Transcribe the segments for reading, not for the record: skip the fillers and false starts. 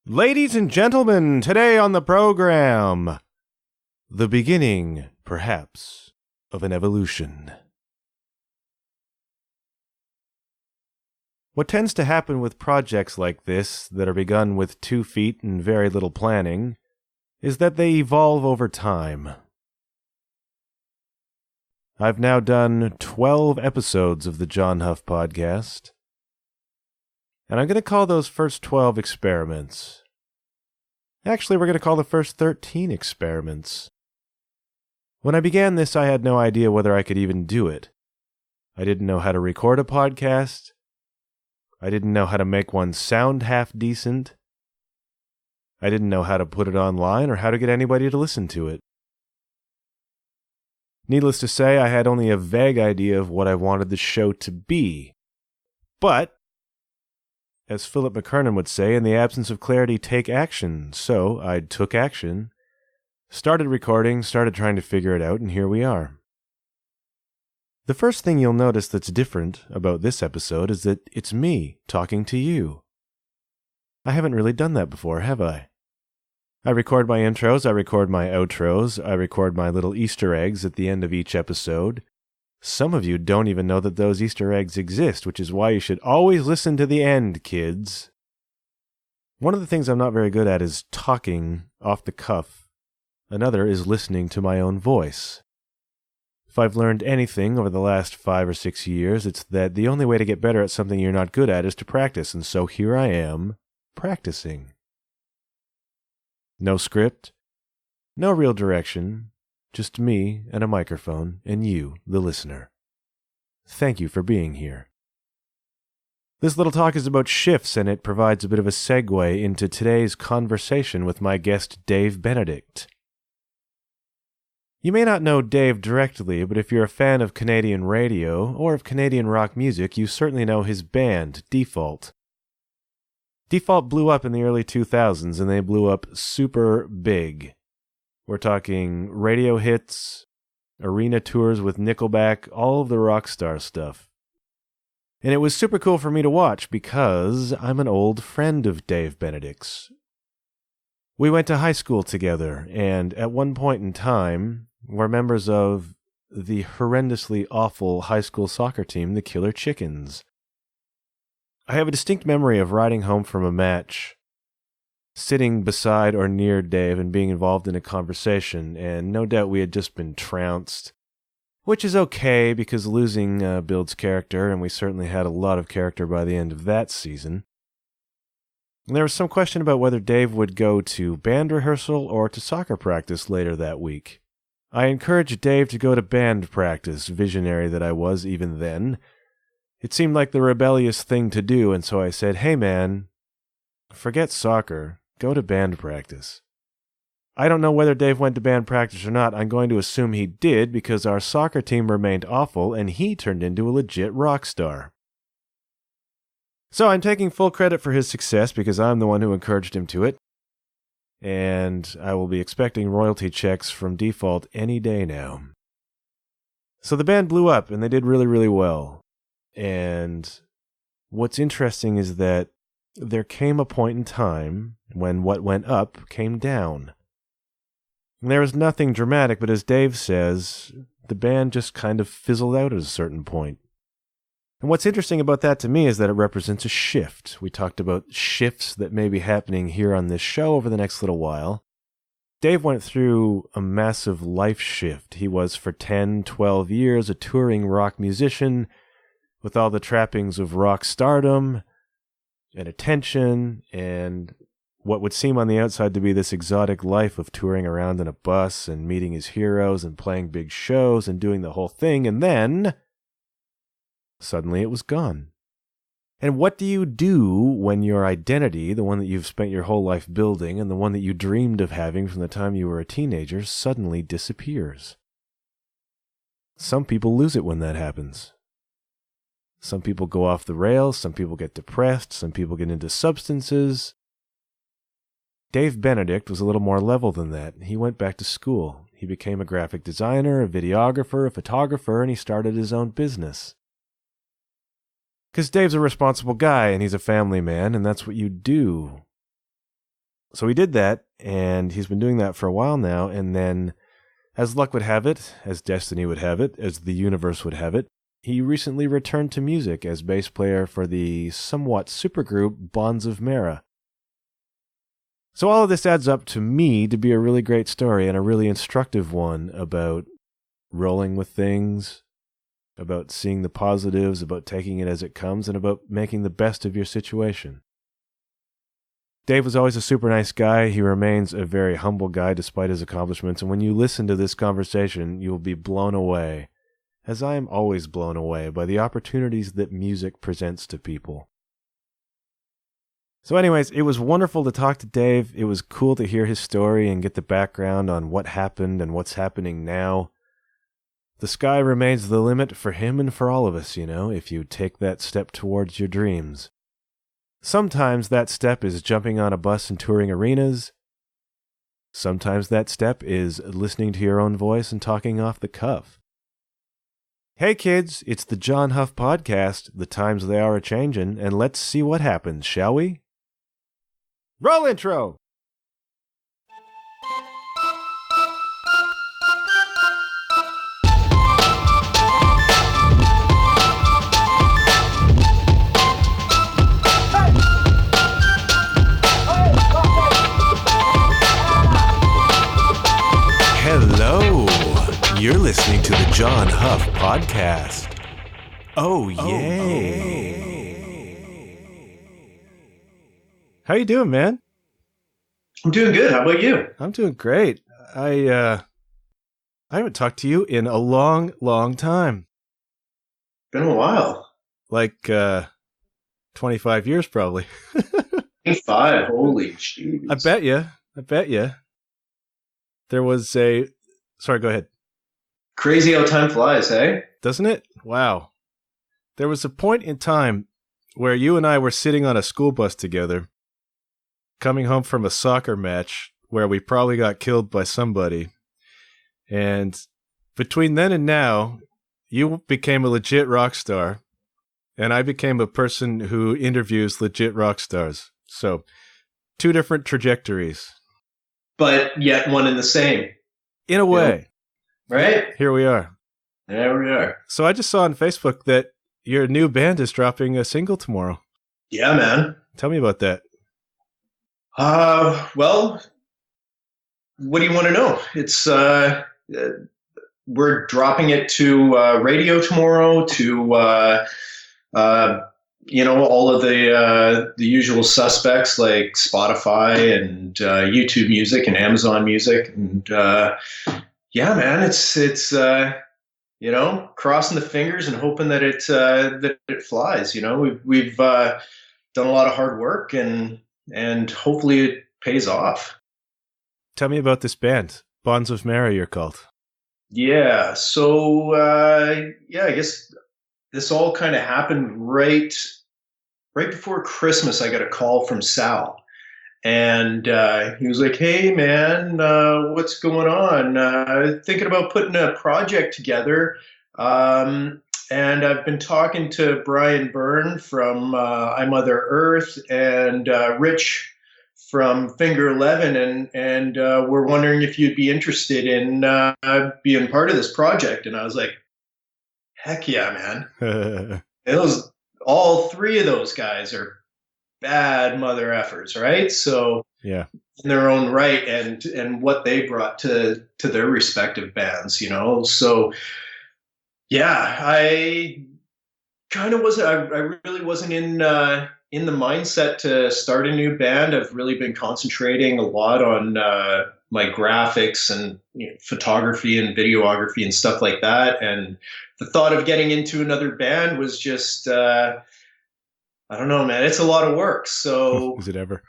Ladies and gentlemen, today on the program, the beginning, perhaps, of an evolution. What tends to happen with projects like this that are begun with 2 feet and very little planning is that they evolve over time. I've now done 12 episodes of the John Huff podcast, and I'm going to call those first 12 experiments. Actually, we're going to call the first 13 experiments. When I began this, I had no idea whether I could even do it. I didn't know how to record a podcast. I didn't know how to make one sound half decent. I didn't know how to put it online or how to get anybody to listen to it. Needless to say, I had only a vague idea of what I wanted the show to be. But, as Philip McKernan would say, in the absence of clarity, take action. So I took action, started recording, started trying to figure it out, and here we are. The first thing you'll notice that's different about this episode is that it's me talking to you. I haven't really done that before, have I? I record my intros, I record my outros, I record my little Easter eggs at the end of each episode. Some of you don't even know that those Easter eggs exist, which is why you should always listen to the end, kids. One of the things I'm not very good at is talking off the cuff. Another is listening to my own voice. If I've learned anything over the last 5 or 6 years, it's that the only way to get better at something you're not good at is to practice, and so here I am, practicing. No script, no real direction, just me and a microphone and you, the listener. Thank you for being here. This little talk is about shifts, and it provides a bit of a segue into today's conversation with my guest Dave Benedict. You may not know Dave directly, but if you're a fan of Canadian radio or of Canadian rock music, you certainly know his band, Default. Default blew up in the early 2000s, and they blew up super big. We're talking radio hits, arena tours with Nickelback, all of the rock star stuff. And it was super cool for me to watch because I'm an old friend of Dave Benedict's. We went to high school together, and at one point in time, were members of the horrendously awful high school soccer team, the Killer Chickens. I have a distinct memory of riding home from a match, sitting beside or near Dave and being involved in a conversation, and no doubt we had just been trounced, which is okay because losing builds character, and we certainly had a lot of character by the end of that season. And there was some question about whether Dave would go to band rehearsal or to soccer practice later that week. I encouraged Dave to go to band practice, visionary that I was even then. It seemed like the rebellious thing to do, and so I said, "Hey man, forget soccer, go to band practice." I don't know whether Dave went to band practice or not. I'm going to assume he did because our soccer team remained awful and he turned into a legit rock star. So I'm taking full credit for his success because I'm the one who encouraged him to it. And I will be expecting royalty checks from Default any day now. So the band blew up and they did really, really well. And what's interesting is that there came a point in time when what went up came down. And there was nothing dramatic, but as Dave says, the band just kind of fizzled out at a certain point. And what's interesting about that to me is that it represents a shift. We talked about shifts that may be happening here on this show over the next little while. Dave went through a massive life shift. He was for 10, 12 years a touring rock musician with all the trappings of rock stardom and attention and what would seem on the outside to be this exotic life of touring around in a bus and meeting his heroes and playing big shows and doing the whole thing, and then suddenly it was gone. And what do you do when your identity, the one that you've spent your whole life building and the one that you dreamed of having from the time you were a teenager, suddenly disappears? Some people lose it when that happens. Some people go off the rails, some people get depressed, some people get into substances. Dave Benedict was a little more level than that. He went back to school. He became a graphic designer, a videographer, a photographer, and he started his own business. Because Dave's a responsible guy, and he's a family man, and that's what you do. So he did that, and he's been doing that for a while now, and then, as luck would have it, as destiny would have it, as the universe would have it, he recently returned to music as bass player for the somewhat supergroup Bonds of Mara. So all of this adds up to me to be a really great story and a really instructive one about rolling with things, about seeing the positives, about taking it as it comes, and about making the best of your situation. Dave was always a super nice guy. He remains a very humble guy despite his accomplishments, and when you listen to this conversation, you will be blown away, as I am always blown away by the opportunities that music presents to people. So anyways, it was wonderful to talk to Dave. It was cool to hear his story and get the background on what happened and what's happening now. The sky remains the limit for him and for all of us, if you take that step towards your dreams. Sometimes that step is jumping on a bus and touring arenas. Sometimes that step is listening to your own voice and talking off the cuff. Hey kids, it's the John Huff Podcast. The times they are a-changin', and let's see what happens, shall we? Roll intro! Hello! You're listening to the John Huff Podcast. Oh, yay! How you doing, man? I'm doing good. How about you? I'm doing great. I haven't talked to you in a long, long time. Been a while. Like 25 years, probably. 25. Holy jeez. I bet you. There was a... Sorry, go ahead. Crazy how time flies, hey? Doesn't it? Wow. There was a point in time where you and I were sitting on a school bus together, coming home from a soccer match where we probably got killed by somebody. And between then and now, you became a legit rock star, and I became a person who interviews legit rock stars. So, two different trajectories. But yet one and the same. In a way. Right? Here we are. There we are. So I just saw on Facebook that your new band is dropping a single tomorrow. Yeah, man. Tell me about that. Well, what do you want to know? It's we're dropping it to radio tomorrow, to all of the usual suspects like Spotify and YouTube Music and Amazon Music, and yeah, man, it's crossing the fingers and hoping that it flies. We've done a lot of hard work, and hopefully it pays off. Tell me about this band, Bonds of Mara, you're called. Yeah, so I guess this all kind of happened right before Christmas. I got a call from Sal, and he was like, "Hey, man, what's going on? Thinking about putting a project together. And I've been talking to Brian Byrne from I Mother Earth and Rich from Finger 11, and we're wondering if you'd be interested in being part of this project." And I was like, "Heck yeah, man!" All three of those guys are bad mother effers, right? So yeah, in their own right, and what they brought to their respective bands, So yeah, I kind of wasn't. I really wasn't in the mindset to start a new band. I've really been concentrating a lot on my graphics and photography and videography and stuff like that. And the thought of getting into another band was just, I don't know, man. It's a lot of work. So is it ever?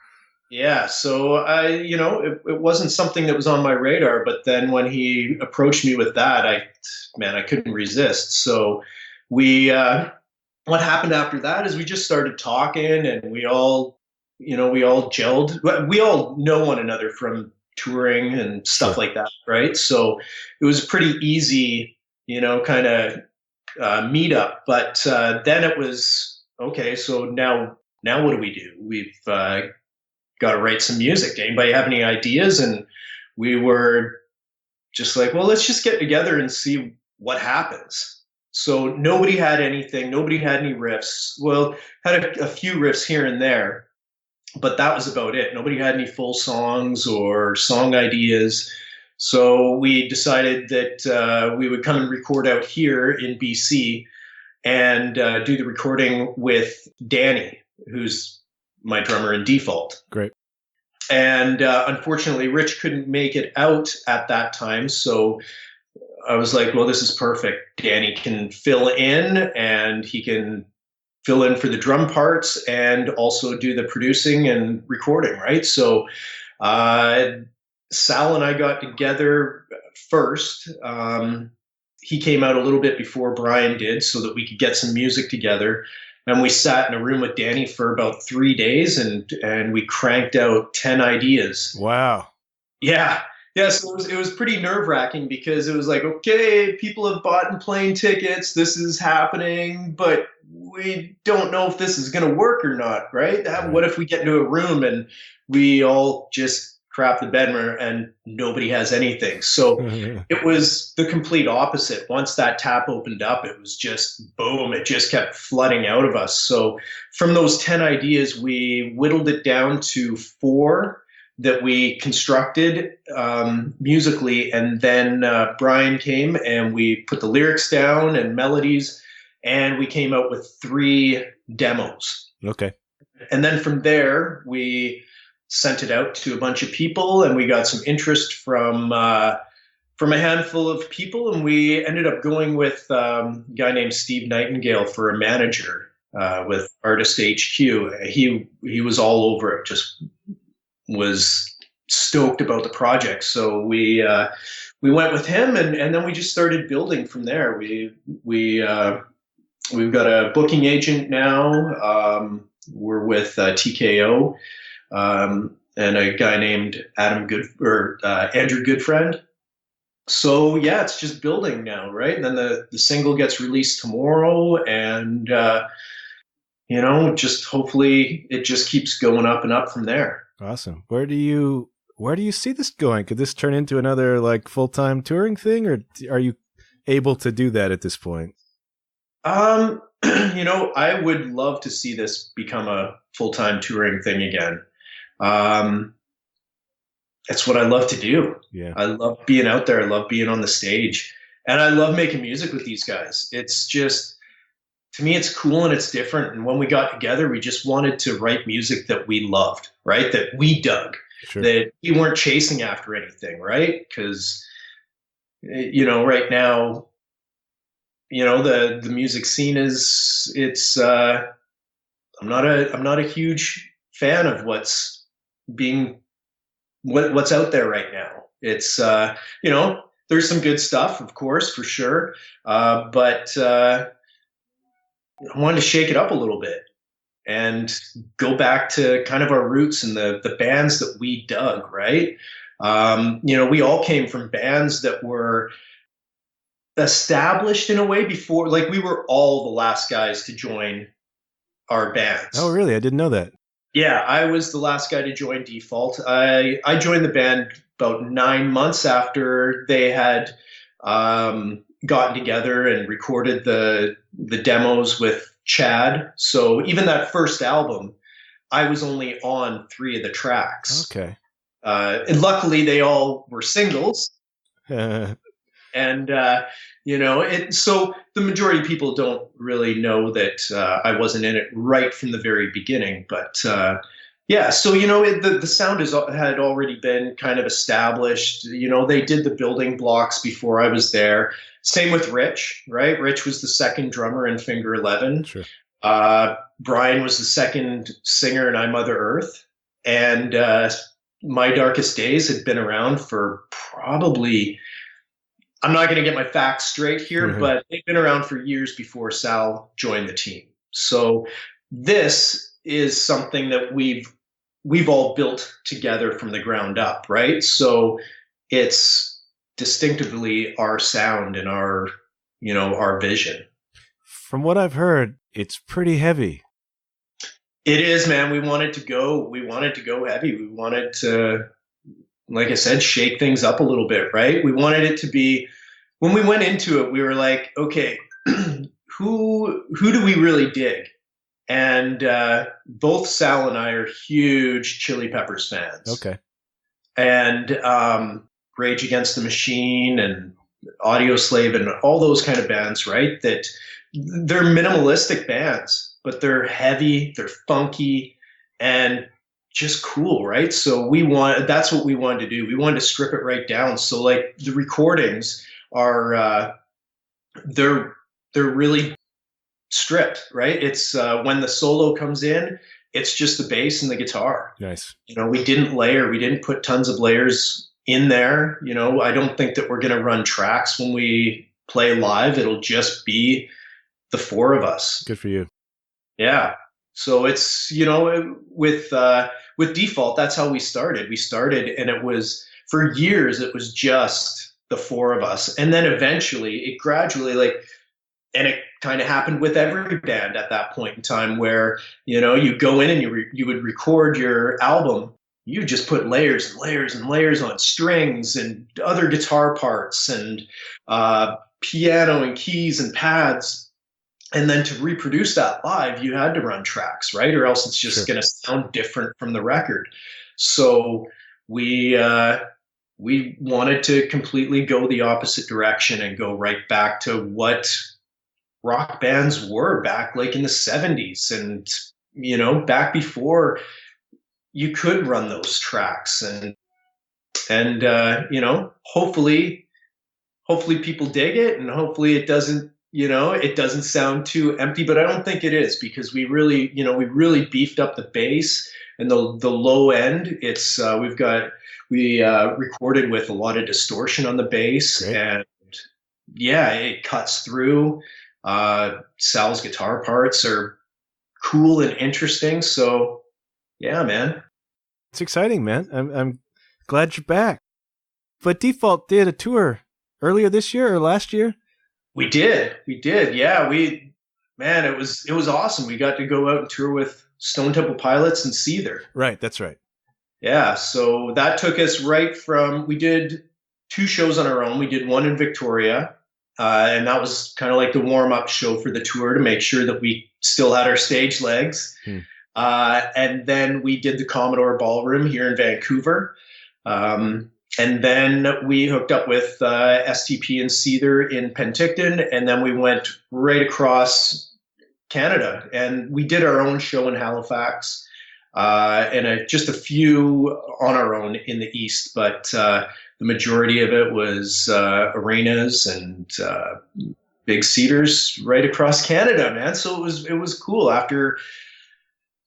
Yeah. So it wasn't something that was on my radar. But then when he approached me with that, I couldn't resist. So what happened after that is we just started talking, and we all gelled. We all know one another from touring and stuff like that, right? So it was pretty easy, kind of meet up. But then it was, okay, so now what do we do? We've got got to write some music. Anybody have any ideas? And we were just like, well, let's just get together and see what happens. So nobody had anything. Nobody had any riffs. Well, had a few riffs here and there, but that was about it. Nobody had any full songs or song ideas. So we decided that we would come and record out here in BC and do the recording with Danny, who's my drummer in Default. Great. And unfortunately, Rich couldn't make it out at that time. So I was like, well, this is perfect. Danny can fill in, and he can fill in for the drum parts and also do the producing and recording, right? So Sal and I got together first. He came out a little bit before Brian did so that we could get some music together. And we sat in a room with Danny for about 3 days, and we cranked out 10 ideas. Wow. Yeah. Yeah, so it was pretty nerve-wracking because it was like, okay, people have bought plane tickets, this is happening, but we don't know if this is going to work or not, right? What if we get into a room and we all just crap the bed and nobody has anything? So it was the complete opposite. Once that tap opened up, it was just boom, it just kept flooding out of us. So from those 10 ideas, we whittled it down to 4 that we constructed musically, and then Brian came and we put the lyrics down and melodies, and we came out with 3 demos. Okay. And then from there, we sent it out to a bunch of people, and we got some interest from a handful of people, and we ended up going with a guy named Steve Nightingale for a manager with Artist HQ. He was all over it, just was stoked about the project. So we went with him, and then we just started building from there. We've got a booking agent now. We're with TKO and a guy named Andrew Goodfriend. So yeah, it's just building now, right? And then the single gets released tomorrow, and just hopefully it just keeps going up and up from there. Awesome. Where do you see this going? Could this turn into another like full-time touring thing, or are you able to do that at this point? I would love to see this become a full-time touring thing again. It's what I love to do. Yeah. I love being out there. I love being on the stage, and I love making music with these guys. It's just, to me, it's cool and it's different. And when we got together, we just wanted to write music that we loved, right? That we dug, sure. That we weren't chasing after anything, right? Because, right now, the music scene I'm not a huge fan of what's out there right now. It's, there's some good stuff, of course, for sure. But I wanted to shake it up a little bit and go back to kind of our roots and the bands that we dug, right? We all came from bands that were established in a way before, like we were all the last guys to join our bands. Oh, really? I didn't know that. Yeah, I was the last guy to join Default. I joined the band about 9 months after they had gotten together and recorded the demos with Chad. So even that first album, I was only on 3 of the tracks. Okay. And luckily they all were singles. And, so the majority of people don't really know that I wasn't in it right from the very beginning. But yeah, so, the sound had already been kind of established. They did the building blocks before I was there. Same with Rich, right? Rich was the second drummer in Finger 11. Sure. Brian was the second singer in I Mother Earth. And My Darkest Days had been around for probably, I'm not going to get my facts straight here, but they've been around for years before Sal joined the team. So this is something that we've all built together from the ground up, right? So it's distinctively our sound and our vision. From what I've heard, it's pretty heavy. It is, man. We wanted to go heavy. We wanted to, like I said, shake things up a little bit, right? We wanted it to be, when we went into it, we were like, okay, who do we really dig? And both Sal and I are huge Chili Peppers fans. Okay. And Rage Against the Machine and Audio Slave and all those kind of bands, right? That they're minimalistic bands, but they're heavy, they're funky, and just cool, right? So that's what we wanted to do. We wanted to strip it right down. So like the recordings are they're really stripped, right? It's when the solo comes in, it's just the bass and the guitar. Nice. We didn't put tons of layers in there. I don't think that we're going to run tracks when we play live. It'll just be the four of us. Good for you. Yeah. So it's, with Default, that's how we started. We started, and it was, for years, it was just the four of us. And then eventually it gradually and it kind of happened with every band at that point in time where, you go in and you would record your album. You just put layers and layers and layers on strings and other guitar parts and piano and keys and pads. And then to reproduce that live, you had to run tracks, right? Or else it's just going to sound different from the record. So we wanted to completely go the opposite direction and go right back to what rock bands were back like in the 70s and, back before you could run those tracks and hopefully people dig it, and hopefully it doesn't sound too empty, but I don't think it is, because we really beefed up the bass and the low end. It's we recorded with a lot of distortion on the bass. Great. And yeah, it cuts through. Sal's guitar parts are cool and interesting. So yeah, man. It's exciting, man. I'm glad you're back. But Default did a tour earlier this year or last year? We did. Yeah, it was awesome. We got to go out and tour with Stone Temple Pilots and Seether. Right, that's right. Yeah, so that took us we did 2 shows on our own. We did one in Victoria, and that was kind of like the warm-up show for the tour to make sure that we still had our stage legs. And then we did the Commodore Ballroom here in Vancouver. And then we hooked up with STP and Seether in Penticton, and then we went right across Canada. And we did our own show in Halifax, and just a few on our own in the East. But the majority of it was arenas and big theaters right across Canada, man. So it was cool. After,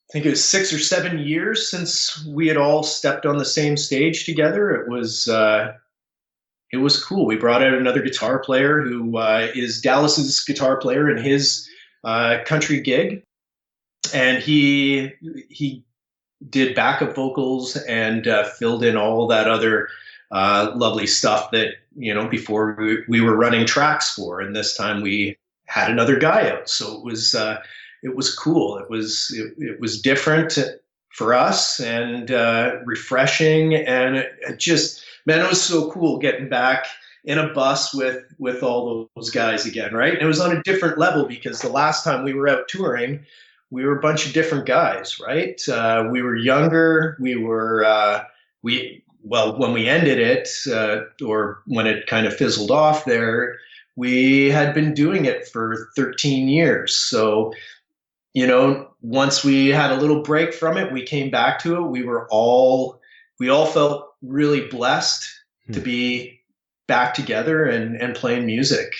I think it was 6 or 7 years since we had all stepped on the same stage together. It was cool. We brought out another guitar player who is Dallas's guitar player in his country gig, and he did backup vocals and filled in all that other lovely stuff that before we were running tracks for. And this time we had another guy out, so it was cool. It was different for us and refreshing, and it just, man, it was so cool getting back in a bus with all those guys again, right? And it was on a different level, because the last time we were out touring, we were a bunch of different guys, right? We were younger. We were when we ended it, or when it kind of fizzled off there, we had been doing it for 13 years. So, once we had a little break from it, we came back to it. We all felt really blessed to be back together and playing music,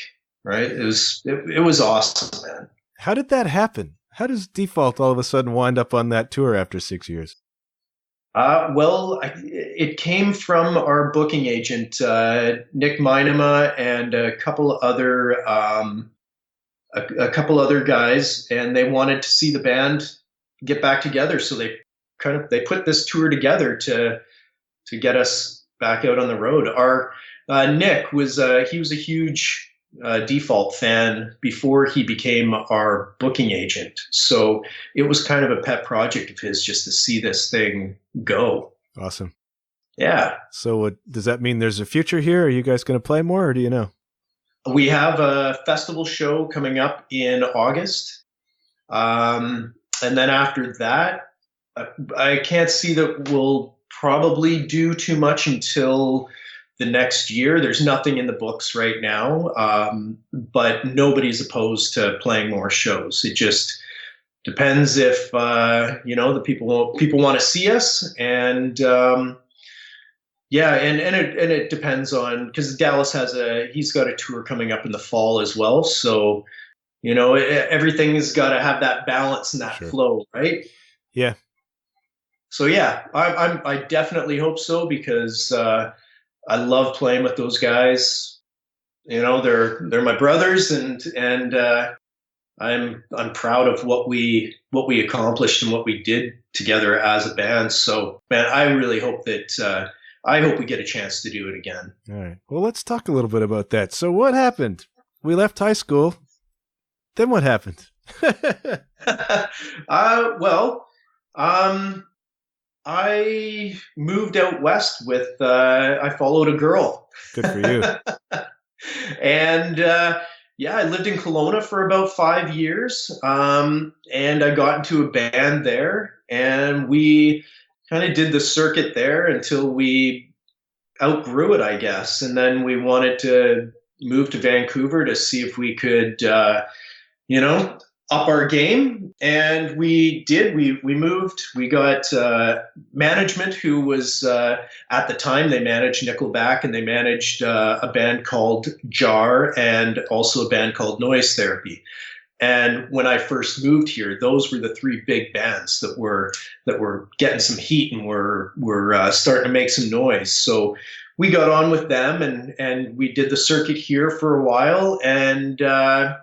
right? It was awesome, man. How did that happen? How does Default all of a sudden wind up on that tour after 6 years? It came from our booking agent, Nick Minema, and a couple other guys, and they wanted to see the band get back together. So they put this tour together to get us back out on the road. Our Nick was he was a huge Default fan before he became our booking agent. So it was kind of a pet project of his just to see this thing go. Awesome. Yeah. So does that mean there's a future here? Are you guys going to play more, or do you know? We have a festival show coming up in August. And then after that, I can't see that we'll probably do too much until the next year. There's nothing in the books right now, but nobody's opposed to playing more shows. It just depends if the people want to see us, and it depends on, because Dallas he's got a tour coming up in the fall as well, so everything's got to have that balance and that flow, right? Yeah. So yeah, I definitely hope so, because I love playing with those guys. They're my brothers, and I'm proud of what we accomplished and what we did together as a band. So man, I really hope that I hope we get a chance to do it again. All right. Well, let's talk a little bit about that. So what happened? We left high school. Then what happened? I moved out west with, I followed a girl. Good for you. And I lived in Kelowna for about 5 years. And I got into a band there, and we kind of did the circuit there until we outgrew it, I guess. And then we wanted to move to Vancouver to see if we could, up our game. And we did. We moved. We got management who was, at the time, they managed Nickelback, and they managed a band called Jar, and also a band called Noise Therapy. And when I first moved here, those were the three big bands that were getting some heat and were starting to make some noise. So we got on with them, and we did the circuit here for a while. And I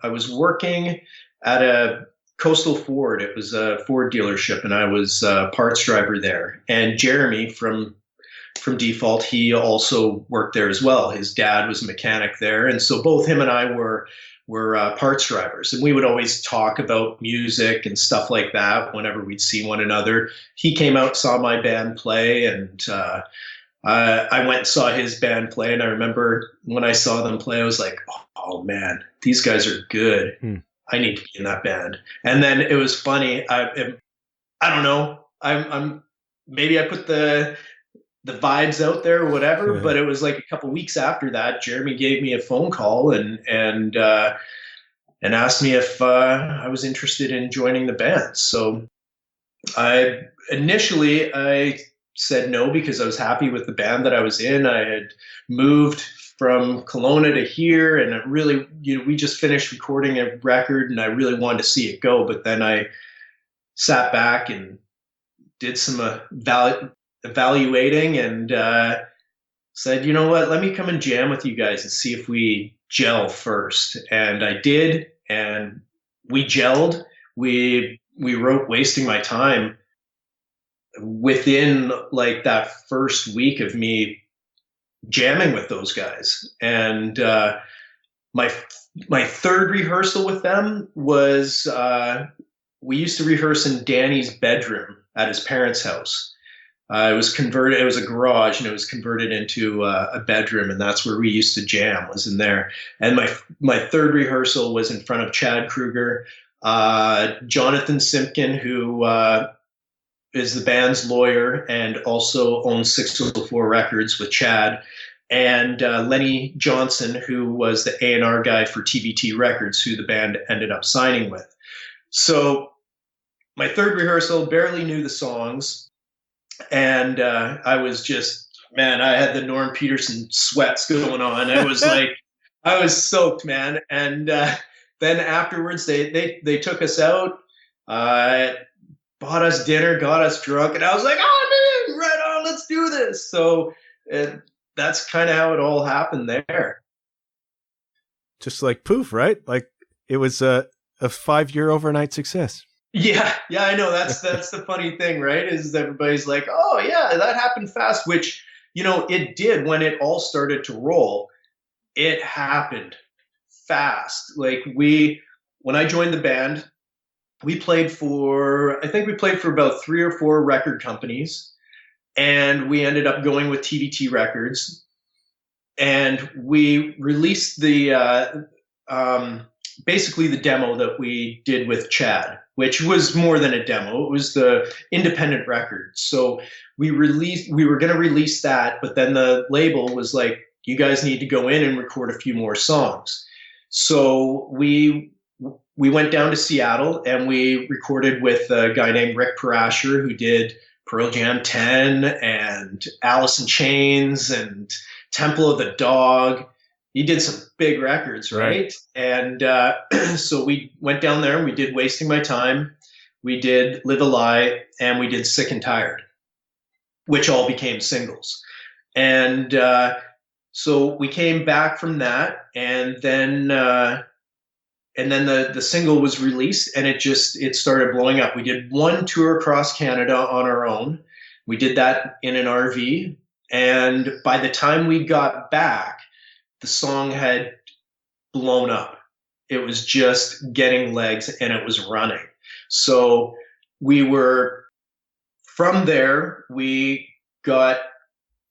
was working at a Coastal Ford. It was a Ford dealership, and I was a parts driver there. And Jeremy from Default, he also worked there as well. His dad was a mechanic there, and so both him and I were parts drivers, and we would always talk about music and stuff like that whenever we'd see one another. He came out, saw my band play, and I went and saw his band play. And I remember when I saw them play, I was like, oh man, these guys are good. I need to be in that band. And then it was funny. I don't know. I'm maybe I put the vibes out there or whatever, but it was like a couple weeks after that, Jeremy gave me a phone call and asked me if I was interested in joining the band. So I said no, because I was happy with the band that I was in. I had moved from Kelowna to here, and it really, we just finished recording a record, and I really wanted to see it go. But then I sat back and did some evaluating, and said, you know what, let me come and jam with you guys and see if we gel first. And I did, and we gelled. We wrote Wasting My Time within like that first week of me jamming with those guys. And my third rehearsal with them was, we used to rehearse in Danny's bedroom at his parents' house. It was converted. It was a garage, and it was converted into a bedroom, and that's where we used to jam. Was in there. And my third rehearsal was in front of Chad Kruger, Jonathan Simpkin, who is the band's lawyer and also owns 604 Records with Chad, and Lenny Johnson, who was the A&R guy for TBT Records, who the band ended up signing with. So my third rehearsal, barely knew the songs. And I was just, man, I had the Norm Peterson sweats going on. I was like, I was soaked, man. And then afterwards, they took us out, bought us dinner, got us drunk. And I was like, oh, man, right on, let's do this. So that's kind of how it all happened there. Just like poof, right? Like it was a 5-year overnight success. Yeah, I know. That's the funny thing, right? Is everybody's like, oh yeah, that happened fast, which, it did when it all started to roll. it happened fast. Like when I joined the band, I think we played for about 3 or 4 record companies, and we ended up going with TDT Records, and we released the basically the demo that we did with Chad, which was more than a demo. It was the independent record. So we were going to release that, but then the label was like, you guys need to go in and record a few more songs. So we went down to Seattle and we recorded with a guy named Rick Parasher, who did Pearl Jam 10 and Alice in Chains and Temple of the Dog. He did some big records, right? And so we went down there and we did Wasting My Time, we did Live a Lie, and we did Sick and Tired, which all became singles. And so we came back from that, and then the single was released, and it started blowing up. We did one tour across Canada on our own. We did that in an RV, and by the time we got back, the song had blown up. It was just getting legs, and it was running. So from there, we got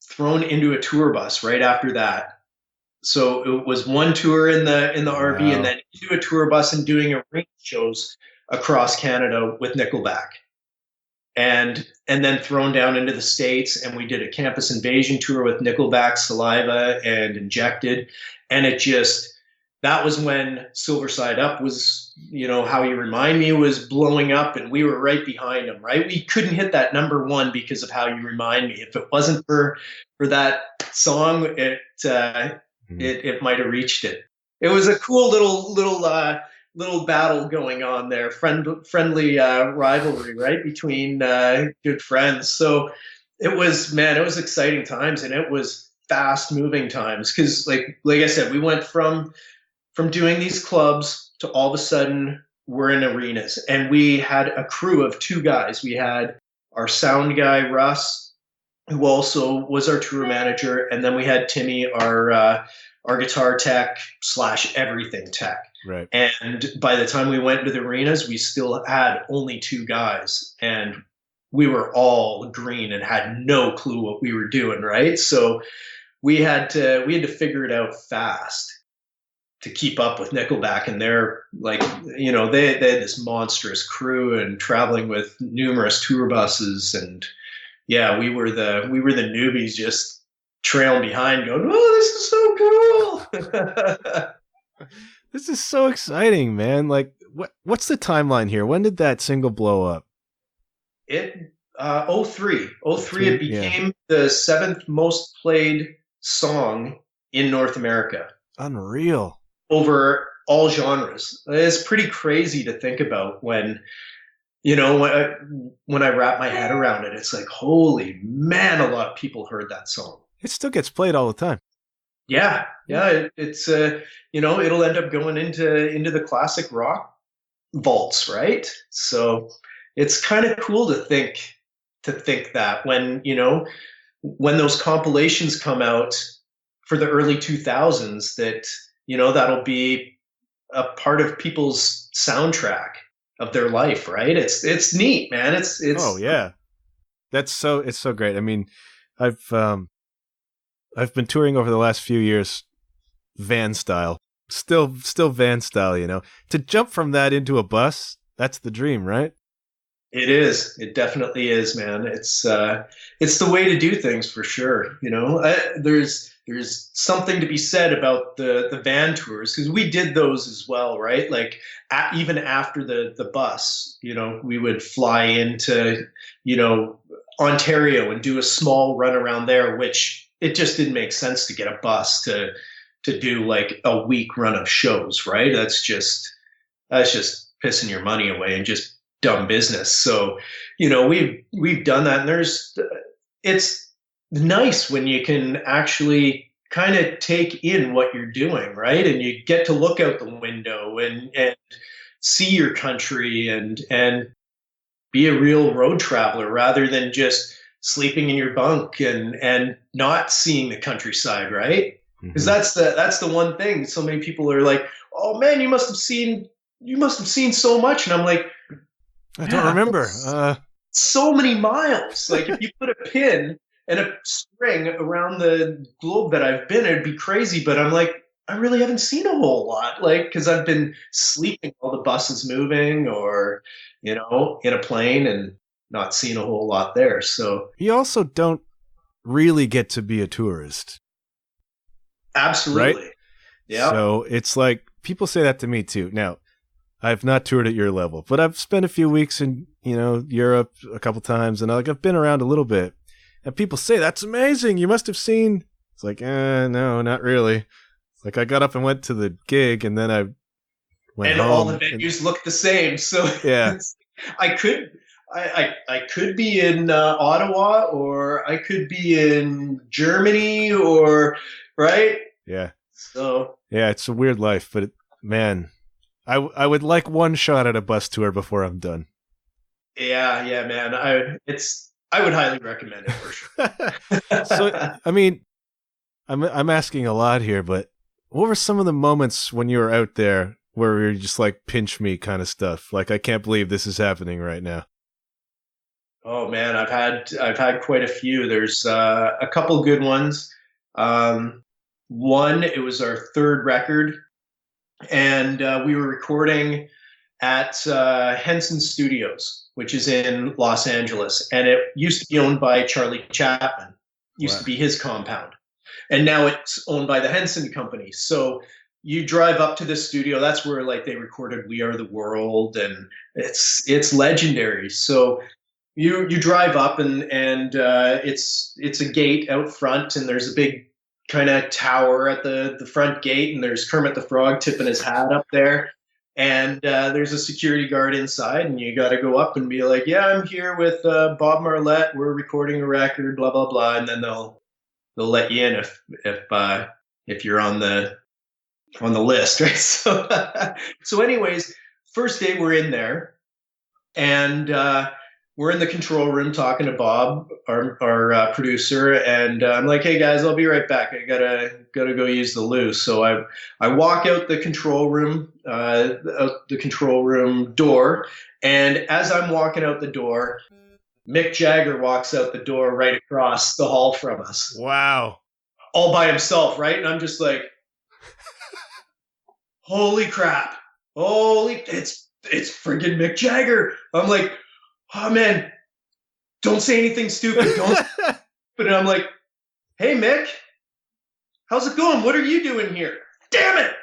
thrown into a tour bus right after that. So it was one tour in the RV, wow, and then into a tour bus and doing arena shows across Canada with Nickelback. And then thrown down into the States, and we did a campus invasion tour with Nickelback, Saliva, and Injected. And that was when Silver Side Up was, How You Remind Me was blowing up, and we were right behind them, right? We couldn't hit that #1 because of How You Remind Me. If it wasn't for that song, it might have reached it. It was a cool little battle going on there, friendly rivalry, right, between good friends. So it was exciting times, and it was fast moving times, because like I said, we went from doing these clubs to all of a sudden we're in arenas, and we had a crew of 2 guys. We had our sound guy Russ, who also was our tour manager, and then we had Timmy, our guitar tech / everything tech. Right. And by the time we went into the arenas, we still had only 2 guys, and we were all green and had no clue what we were doing, right? So we had to figure it out fast to keep up with Nickelback, and they're like, they had this monstrous crew and traveling with numerous tour buses, and yeah, we were the newbies just trailing behind going, oh, this is so cool. This is so exciting, man. Like, what's the timeline here? When did that single blow up? It 03 it became the 7th most played song in North America. Unreal. Over all genres. It's pretty crazy to think about when I wrap my head around it. It's like, holy man, a lot of people heard that song. It still gets played all the time. Yeah. It's it'll end up going into the classic rock vaults, right? So it's kind of cool to think that when those compilations come out for the early 2000s, that that'll be a part of people's soundtrack of their life, right? It's neat, man. It's oh yeah, it's so great. I mean, I've been touring over the last few years, van style, still van style. To jump from that into a bus, that's the dream, right? It is. It definitely is, man. It's the way to do things for sure. There's something to be said about the van tours, because we did those as well, right? Like even after the bus, we would fly into Ontario and do a small run around there, which it just didn't make sense to get a bus to do like a week run of shows, right? That's just pissing your money away and just dumb business. So, we've done that, and it's nice when you can actually kind of take in what you're doing, right? And you get to look out the window and see your country and be a real road traveler, rather than just sleeping in your bunk and not seeing the countryside, right? Because that's the one thing. So many people are like, "Oh man, you must have seen so much," and I'm like, I don't remember. so many miles. Like if you put a pin and a string around the globe that I've been, it'd be crazy. But I'm like, I really haven't seen a whole lot. Like because I've been sleeping while the bus is moving, or in a plane, and not seeing a whole lot there. So you also don't really get to be a tourist. Absolutely. Right? Yeah. So it's like people say that to me too. Now, I've not toured at your level, but I've spent a few weeks in, Europe a couple times, and I've been around a little bit. And people say, "That's amazing. You must have seen." It's like, no, not really. It's like I got up and went to the gig, and then I went and home. All the venues look the same. So yeah. I could be in Ottawa, or I could be in Germany, or right. Yeah. So yeah, it's a weird life, but man, I would like one shot at a bus tour before I'm done. Yeah, man. I would highly recommend it for sure. So, I mean, I'm asking a lot here, but what were some of the moments when you were out there where you're just like pinch me kind of stuff? Like, I can't believe this is happening right now. Oh man, I've had quite a few. There's a couple good ones. One, it was our third record, and we were recording at Henson Studios, which is in Los Angeles, and it used to be owned by Charlie Chaplin. Used to be his compound, and now it's owned by the Henson Company. So you drive up to the studio. That's where like they recorded "We Are the World," and it's legendary. So you drive up, and it's a gate out front, and there's a big kind of tower at the front gate, and there's Kermit the Frog tipping his hat up there, and there's a security guard inside, and you got to go up and be like, "Yeah, I'm here with Bob Marlette. We're recording a record, blah blah blah," and then they'll let you in if you're on the list, right? So anyways, first day we're in there, and we're in the control room talking to Bob, our producer, and I'm like, "Hey guys, I'll be right back. I gotta go use the loo." So I walk out the control room door, and as I'm walking out the door, Mick Jagger walks out the door right across the hall from us. Wow! All by himself, right? And I'm just like, "Holy crap! It's friggin' Mick Jagger!" I'm like, "Oh man, don't say anything stupid. Don't." But I'm like, "Hey Mick, how's it going? What are you doing here?" "Damn it!"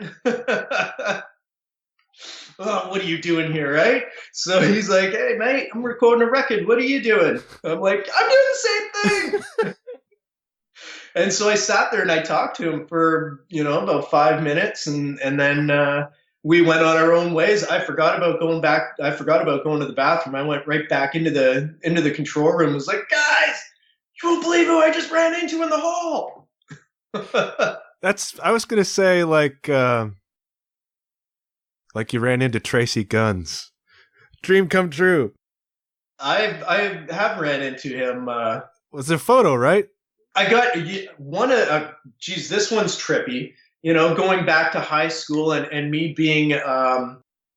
"Oh, what are you doing here, right?" So he's like, "Hey mate, I'm recording a record. What are you doing?" I'm like, "I'm doing the same thing." And so I sat there and I talked to him for about 5 minutes, and then we went on our own ways. I forgot about going to the bathroom. I went right back into the control room. Was like, "Guys, you won't believe who I just ran into in the hall." I was gonna say like you ran into Tracy Guns. Dream come true. I have ran into him. Was there a photo, right? I got one. Geez, this one's trippy. Going back to high school and me being,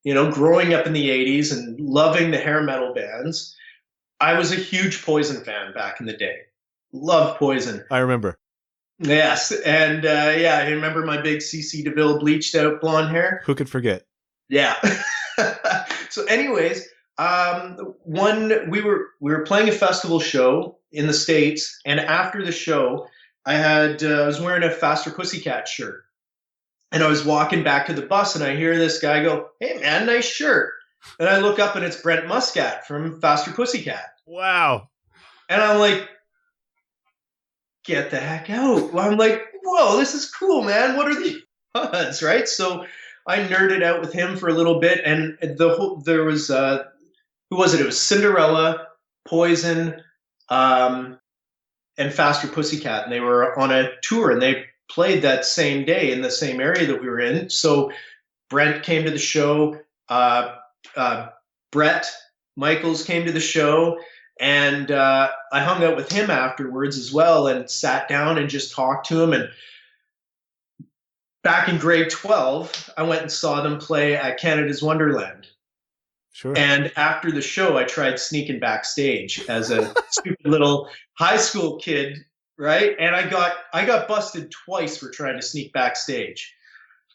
growing up in the 80s and loving the hair metal bands. I was a huge Poison fan back in the day. Loved Poison. I remember. Yes. And I remember my big CC DeVille bleached out blonde hair. Who could forget? Yeah. So anyways, we were playing a festival show in the States, and after the show, I was wearing a Faster Pussycat shirt. And I was walking back to the bus, and I hear this guy go, "Hey man, nice shirt." And I look up, and it's Brent Muscat from Faster Pussycat. Wow. And I'm like, "Get the heck out." I'm like, "Whoa, this is cool, man. What are the odds?" Right? So I nerded out with him for a little bit, and there was who was it? It was Cinderella, Poison, and Faster Pussycat, and they were on a tour, and they played that same day in the same area that we were in. So Brent came to the show, Brett Michaels came to the show, and I hung out with him afterwards as well, and sat down and just talked to him. And back in grade 12, I went and saw them play at Canada's Wonderland. Sure. And after the show, I tried sneaking backstage as a stupid little high school kid, right? And I got busted twice for trying to sneak backstage.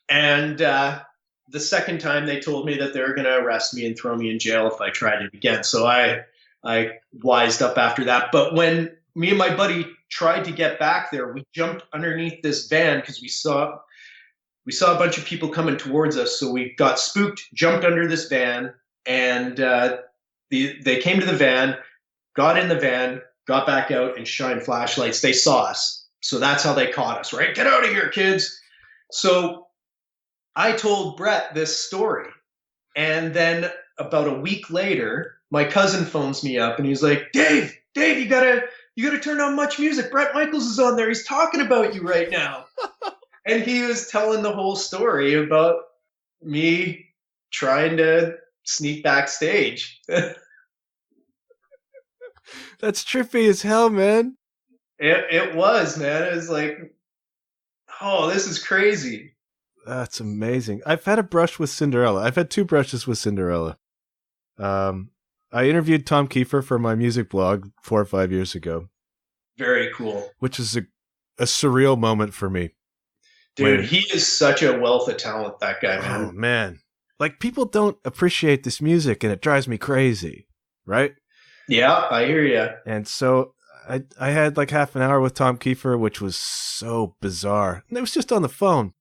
And the second time, they told me that they were going to arrest me and throw me in jail if I tried it again. So I wised up after that. But when me and my buddy tried to get back there, we jumped underneath this van because we saw a bunch of people coming towards us. So we got spooked, jumped under this van. And they came to the van, got in the van, got back out and shined flashlights. They saw us. So that's how they caught us, right? Get out of here, kids. So I told Brett this story. And then about a week later, my cousin phones me up and he's like, Dave, you gotta turn on Much Music. Bret Michaels is on there. He's talking about you right now. And he was telling the whole story about me trying to sneak backstage. That's trippy as hell, man. It was, man. It was like, oh, this is crazy. That's amazing. I've had a brush with Cinderella. I've had two brushes with Cinderella. I interviewed Tom Kiefer for my music blog 4 or 5 years ago. Very cool. Which is a surreal moment for me. Dude, he is such a wealth of talent, that guy, man. Oh, man. Like, people don't appreciate this music, and it drives me crazy, right? Yeah, I hear you. And so I had like half an hour with Tom Kiefer, which was so bizarre. And it was just on the phone.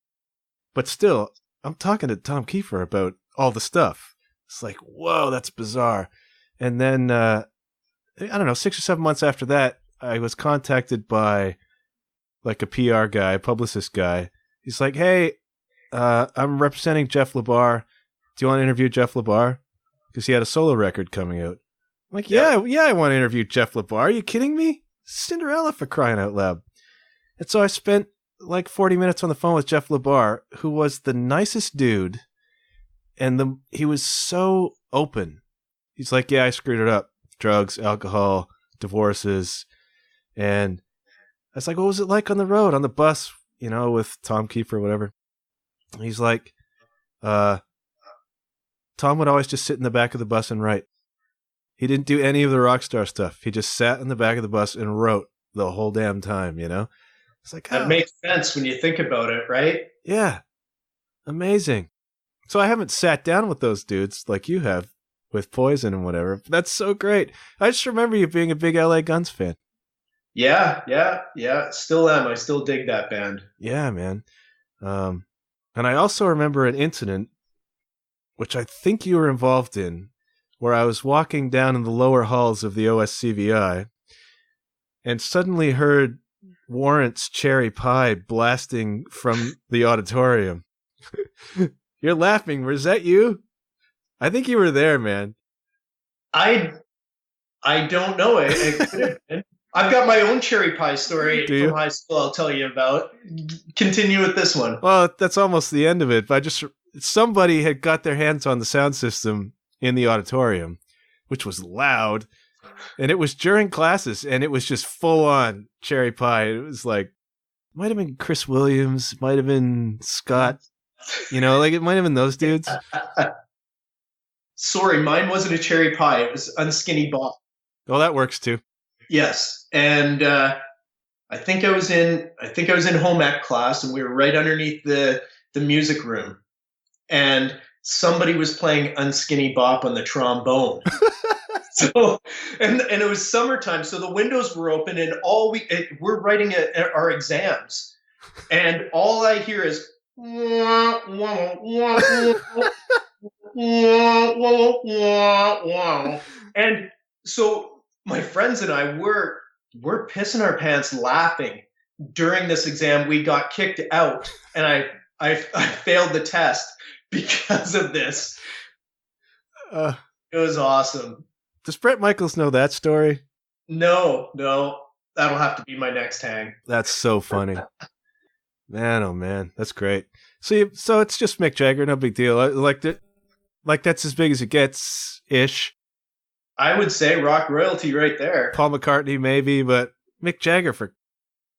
But still, I'm talking to Tom Kiefer about all the stuff. It's like, whoa, that's bizarre. And then, I don't know, 6 or 7 months after that, I was contacted by like a PR guy, a publicist guy. He's like, hey, I'm representing Jeff LaBar. Do you want to interview Jeff LaBar? Because he had a solo record coming out. I'm like, yeah, I want to interview Jeff LaBar. Are you kidding me? Cinderella, for crying out loud. And so I spent like 40 minutes on the phone with Jeff LaBar, who was the nicest dude. And he was so open. He's like, yeah, I screwed it up. Drugs, alcohol, divorces. And I was like, what was it like on the road, on the bus, with Tom Kiefer or whatever? And he's like, Tom would always just sit in the back of the bus and write. He didn't do any of the rock star stuff. He just sat in the back of the bus and wrote the whole damn time, It's like, that makes sense when you think about it, right? Yeah. Amazing. So I haven't sat down with those dudes like you have with Poison and whatever. But that's so great. I just remember you being a big LA Guns fan. Yeah. Still am. I still dig that band. Yeah, man. And I also remember an incident, which I think you were involved in, where I was walking down in the lower halls of the OSCVI and suddenly heard Warrant's Cherry Pie blasting from the auditorium. You're laughing. Was that you? I think you were there, man. I don't know. It could have been. I've got my own cherry pie story from high school I'll tell you about. Continue with this one. Well, that's almost the end of it. But somebody had got their hands on the sound system in the auditorium, which was loud. And it was during classes, and it was just full on cherry pie. It was like, might have been Chris Williams, might have been Scott. It might have been those dudes. Sorry, mine wasn't a cherry pie. It was Unskinny Bob. Well, that works too. Yes, and I think I was in home ec class, and we were right underneath the music room, and somebody was playing Unskinny Bop on the trombone. So, and it was summertime, so the windows were open, and we're writing our exams, and all I hear is and so my friends and I were pissing our pants laughing during this exam. We got kicked out, and I failed the test because of this. It was awesome. Does Bret Michaels know that story? No. That'll have to be my next hang. That's so funny. Man, oh man, that's great. So it's just Mick Jagger, no big deal. Like that's as big as it gets ish. I would say rock royalty right there. Paul McCartney maybe, but Mick Jagger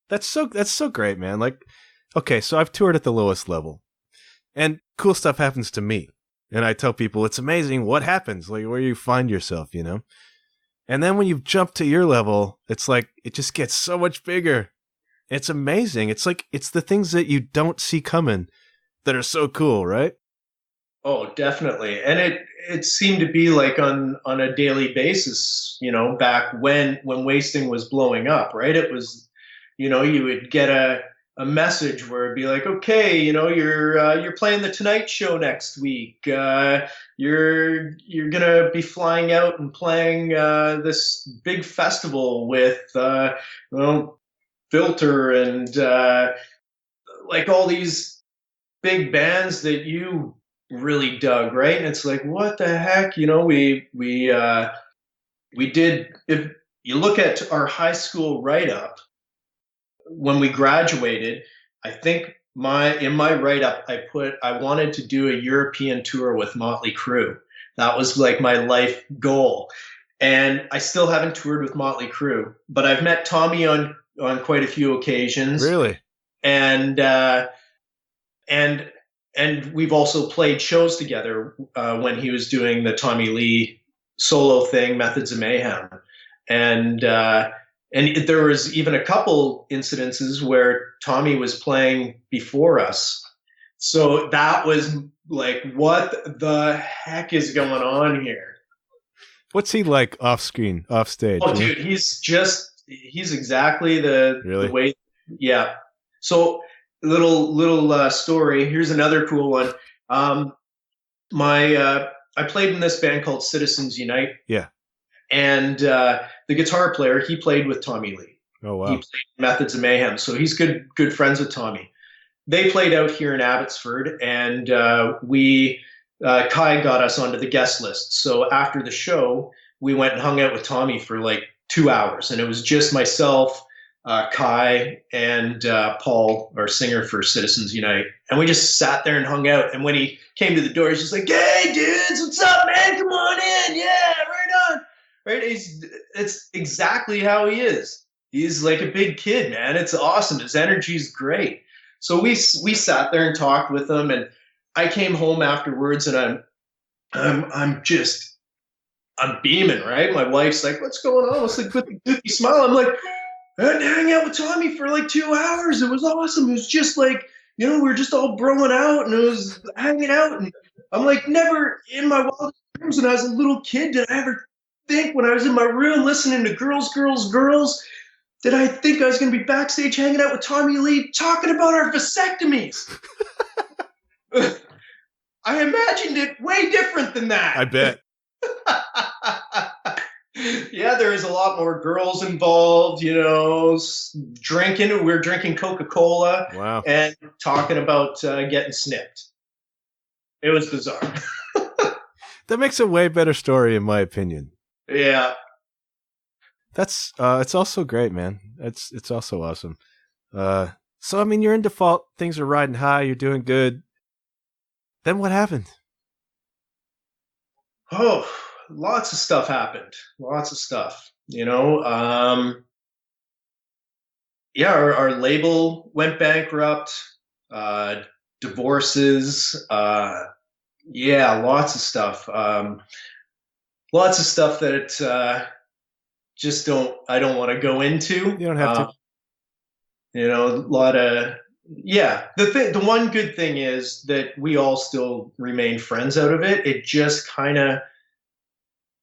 that's so great, man. Like Okay, so I've toured at the lowest level, and cool stuff happens to me. And I tell people, it's amazing what happens, like where you find yourself, you know? And then when you jump to your level, it's like, it just gets so much bigger. It's amazing. It's like, it's the things that you don't see coming that are so cool, right? Oh, definitely. And it seemed to be like on a daily basis, you know, back when wasting was blowing up, right? It was, you know, you would get a message where it'd be like, okay, you know, you're playing the Tonight Show next week. You're gonna be flying out and playing this big festival with well, Filter and like all these big bands that you really dug, right? And it's like, what the heck, you know? We did. If you look at our high school write up when we graduated, I think in my write up I put I wanted to do a European tour with Motley Crue. That was like my life goal. And I still haven't toured with Motley Crue, but I've met Tommy on quite a few occasions. Really? And and we've also played shows together when he was doing the Tommy Lee solo thing, Methods of Mayhem. And there was even a couple incidences where Tommy was playing before us. So that was like, what the heck is going on here? What's he like off screen, off stage? Oh, dude, he's exactly the way. Yeah. So little story. Here's another cool one. I played in this band called Citizens Unite. Yeah. And the guitar player, he played with Tommy Lee. Oh, wow. He played Methods of Mayhem. So he's good friends with Tommy. They played out here in Abbotsford, and Kai got us onto the guest list. So after the show, we went and hung out with Tommy for like 2 hours. And it was just myself, Kai, and Paul, our singer for Citizens Unite. And we just sat there and hung out. And when he came to the door, he's just like, hey, dudes, what's up, man? Come on in. Yeah, right on. Right? It's exactly how he is. He's like a big kid, man. It's awesome. His energy's great. So we sat there and talked with him, and I came home afterwards, and I'm beaming, right? My wife's like, "What's going on?" It's like with a goofy smile. I'm like, I had to hang out with Tommy for like 2 hours. It was awesome. It was just like, you know, we were just all broing out, and it was hanging out, and I'm like, never in my wildest dreams when I was a little kid did I ever think, when I was in my room listening to Girls, did I think I was going to be backstage hanging out with Tommy Lee talking about our vasectomies? I imagined it way different than that. I bet. Yeah, there is a lot more girls involved, you know, drinking. We were drinking Coca-Cola. Wow. And talking about getting snipped. It was bizarre. That makes a way better story, in my opinion. Yeah. That's it's also great, man. It's also awesome. So I mean, you're in default, things are riding high, you're doing good. Then what happened? Oh, lots of stuff happened. Lots of stuff. You know, yeah, our label went bankrupt. Divorces. Yeah, lots of stuff. Lots of stuff that I don't want to go into. You don't have to. You know, a lot of, yeah. The one good thing is that we all still remain friends out of it. It just kind of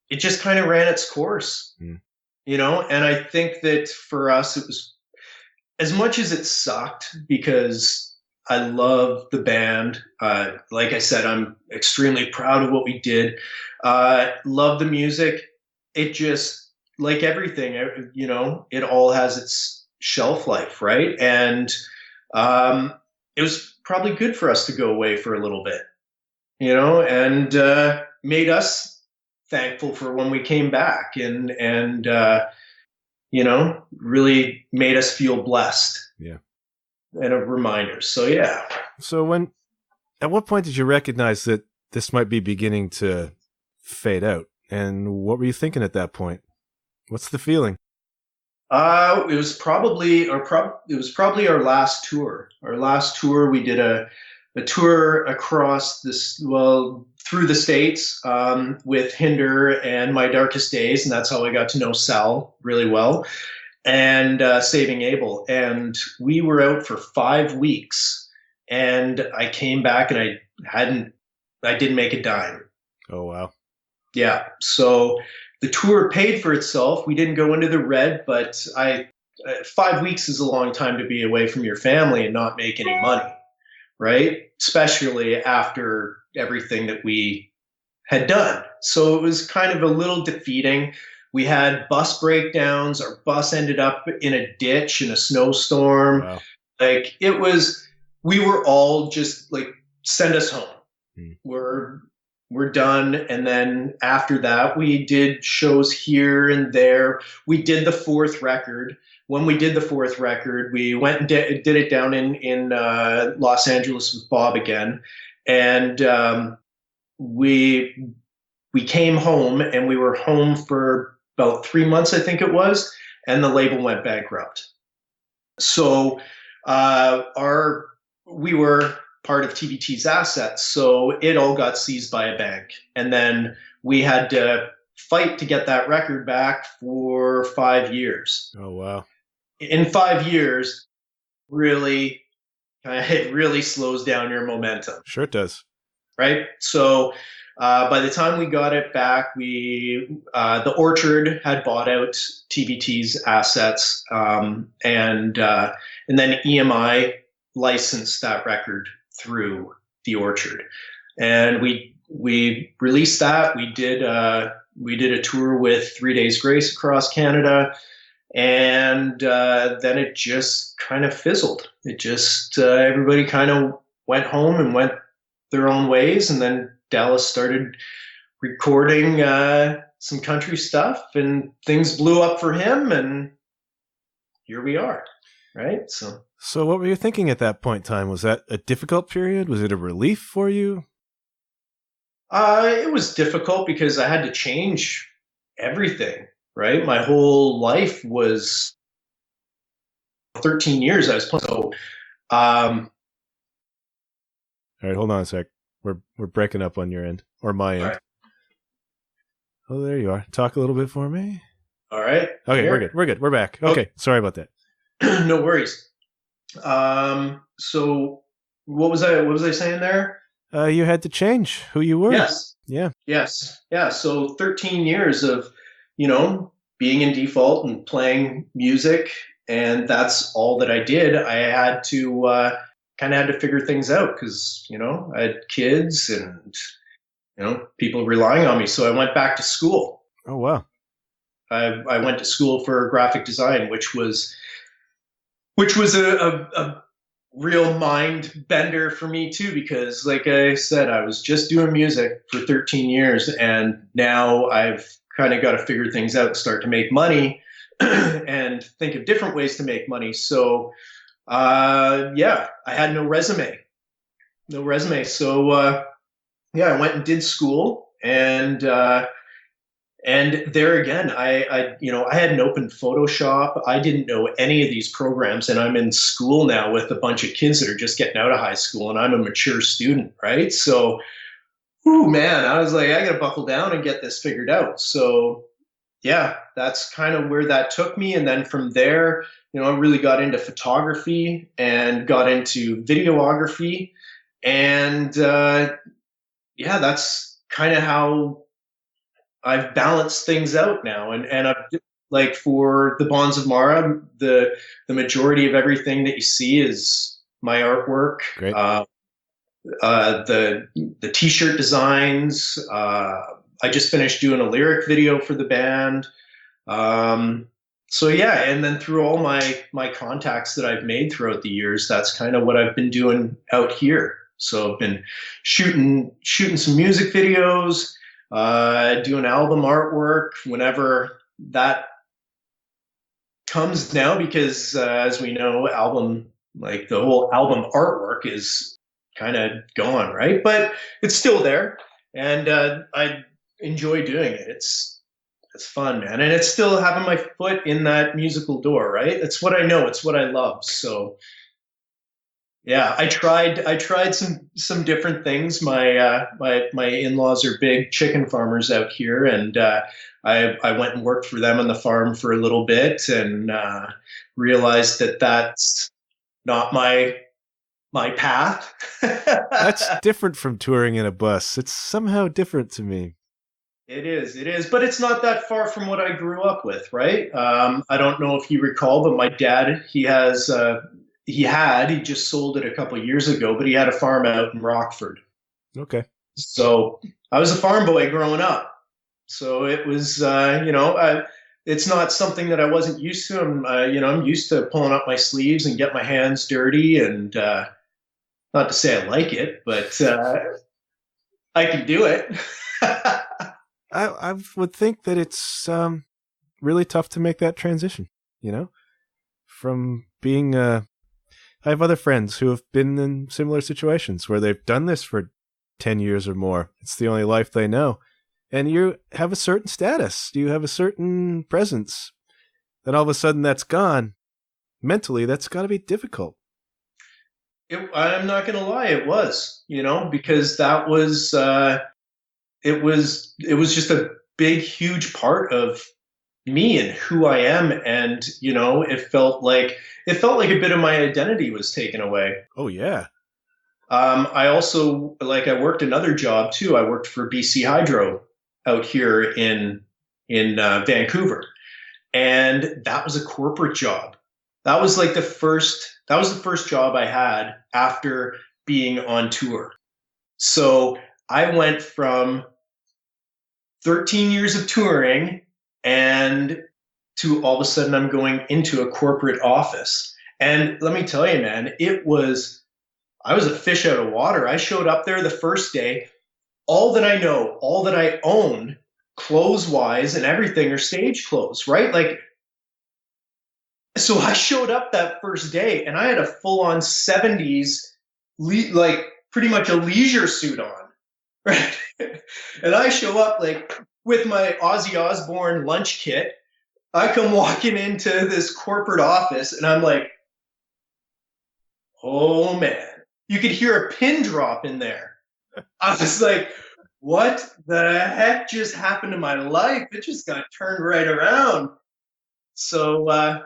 ran its course, you know? And I think that for us, it was, as much as it sucked, because I love the band. Like I said, I'm extremely proud of what we did. Love the music. It just, like everything, you know, it all has its shelf life, right? And it was probably good for us to go away for a little bit, you know, and made us thankful for when we came back, and you know, really made us feel blessed. Yeah. And a reminder. So yeah. So at what point did you recognize that this might be beginning to fade out? And what were you thinking at that point? What's the feeling? It was probably our last tour. Our last tour, we did a tour across this, well, through the States, with Hinder and My Darkest Days, and that's how I got to know Sal really well, and Saving Abel. And we were out for 5 weeks, and I came back and I didn't make a dime. Oh, wow. Yeah. So the tour paid for itself. We didn't go into the red, but 5 weeks is a long time to be away from your family and not make any money, right? Especially after everything that we had done. So it was kind of a little defeating. We had bus breakdowns. Our bus ended up in a ditch in a snowstorm. Wow. Like we were all just like, send us home. Hmm. We're done. And then after that, we did shows here and there. We did the fourth record. When we did the fourth record, we went and did it down in Los Angeles with Bob again. And we came home, and we were home for about 3 months, I think it was, and the label went bankrupt. So we were part of TBT's assets, so it all got seized by a bank. And then we had to fight to get that record back for 5 years. Oh, wow. In 5 years, it really slows down your momentum. Sure it does. Right? So by the time we got it back, the Orchard had bought out TBT's assets, and then EMI licensed that record through the Orchard, and we released that. We did a tour with 3 Days Grace across Canada, and then it just kind of fizzled. It just everybody kind of went home and went their own ways, and then Dallas started recording some country stuff, and things blew up for him, and here we are, right? So what were you thinking at that point in time? Was that a difficult period? Was it a relief for you? It was difficult because I had to change everything, right? My whole life was 13 years I was playing. So, all right, hold on a sec. We're breaking up on your end, or my end. Right. Oh, there you are. Talk a little bit for me. All right. Okay, Here. We're good. We're back. Okay, sorry about that. No worries. So what was I saying there? You had to change who you were. Yes. Yeah. Yes. Yeah. So 13 years of, being in default and playing music, and that's all that I did. I had to kind of had to figure things out because, I had kids and, people relying on me. So I went back to school. Oh, wow. I went to school for graphic design, which was a real mind bender for me too, because like I said, I was just doing music for 13 years, and now I've kind of got to figure things out and start to make money and think of different ways to make money. So I had no resume. So I went and did school, and there again, I hadn't opened Photoshop. I didn't know any of these programs, and I'm in school now with a bunch of kids that are just getting out of high school, and I'm a mature student, right? So, man, I was like, I got to buckle down and get this figured out. So, yeah, that's kind of where that took me. And then from there, I really got into photography and got into videography, and that's kind of how I've balanced things out now, and I've, like, for the Bonds of Mara, the majority of everything that you see is my artwork. Great. The t-shirt designs. I just finished doing a lyric video for the band. So yeah, and then through all my contacts that I've made throughout the years, that's kind of what I've been doing out here. So I've been shooting some music videos. Doing album artwork whenever that comes now, because as we know, the whole album artwork is kind of gone, right? But it's still there, and I enjoy doing it. It's It's fun, man. And it's still having my foot in that musical door, right? It's what I know. It's what I love. So yeah, I tried some different things. My in-laws are big chicken farmers out here, and I went and worked for them on the farm for a little bit, and realized that that's not my path. That's different from touring in a bus. It's somehow different to me. It is, but it's not that far from what I grew up with, right? I don't know if you recall, but my dad, he just sold it a couple of years ago, but he had a farm out in Rockford. Okay. So I was a farm boy growing up. So it was, it's not something that I wasn't used to. I'm used to pulling up my sleeves and get my hands dirty, and not to say I like it, but I can do it. I would think that it's really tough to make that transition, from being I have other friends who have been in similar situations where they've done this for 10 years or more. It's the only life they know. And you have a certain status. You have a certain presence. Then all of a sudden that's gone. Mentally, that's got to be difficult. I'm not going to lie, it was, because that was, it was just a big, huge part of me and who I am. And, it felt like a bit of my identity was taken away. Oh, yeah. I also, I worked another job too. I worked for BC Hydro out here in Vancouver, and that was a corporate job. That was the first job I had after being on tour. So I went from 13 years of touring and to all of a sudden I'm going into a corporate office. And let me tell you, man, I was a fish out of water. I showed up there the first day. All that I know, all that I own, clothes wise and everything are stage clothes, right? So I showed up that first day and I had a full on 70s, pretty much a leisure suit on, right? And I show up with my Ozzy Osbourne lunch kit. I come walking into this corporate office and I'm like, oh man, you could hear a pin drop in there. I was like, what the heck just happened to my life? It just got turned right around. So,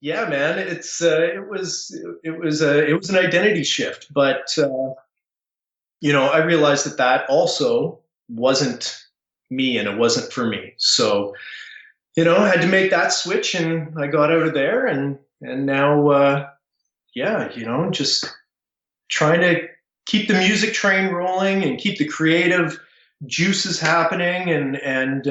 yeah, man, it was an identity shift, but I realized that also wasn't me and it wasn't for me. So, I had to make that switch, and I got out of there, and now, just trying to keep the music train rolling and keep the creative juices happening, and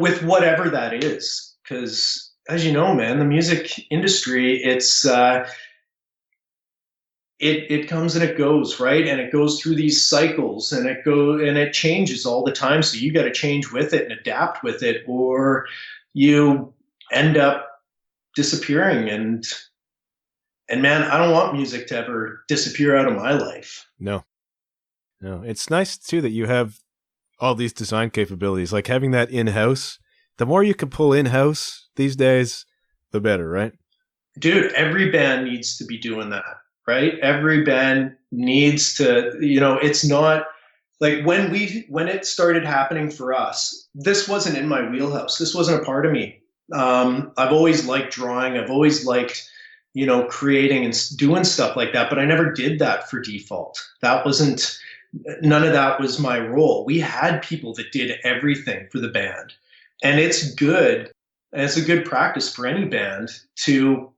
with whatever that is, because as you know, man, the music industry, it comes and it goes, right? And it goes through these cycles, and it changes all the time. So you got to change with it and adapt with it, or you end up disappearing. And man, I don't want music to ever disappear out of my life. No. It's nice too that you have all these design capabilities, like having that in-house. The more you can pull in-house these days, the better, right? Dude, every band needs to be doing that. Right? Every band needs to, it's not when it started happening for us, this wasn't in my wheelhouse. This wasn't a part of me. I've always liked drawing. I've always liked, creating and doing stuff like that, but I never did that for Default. None of that was my role. We had people that did everything for the band, and it's good. And it's a good practice for any band to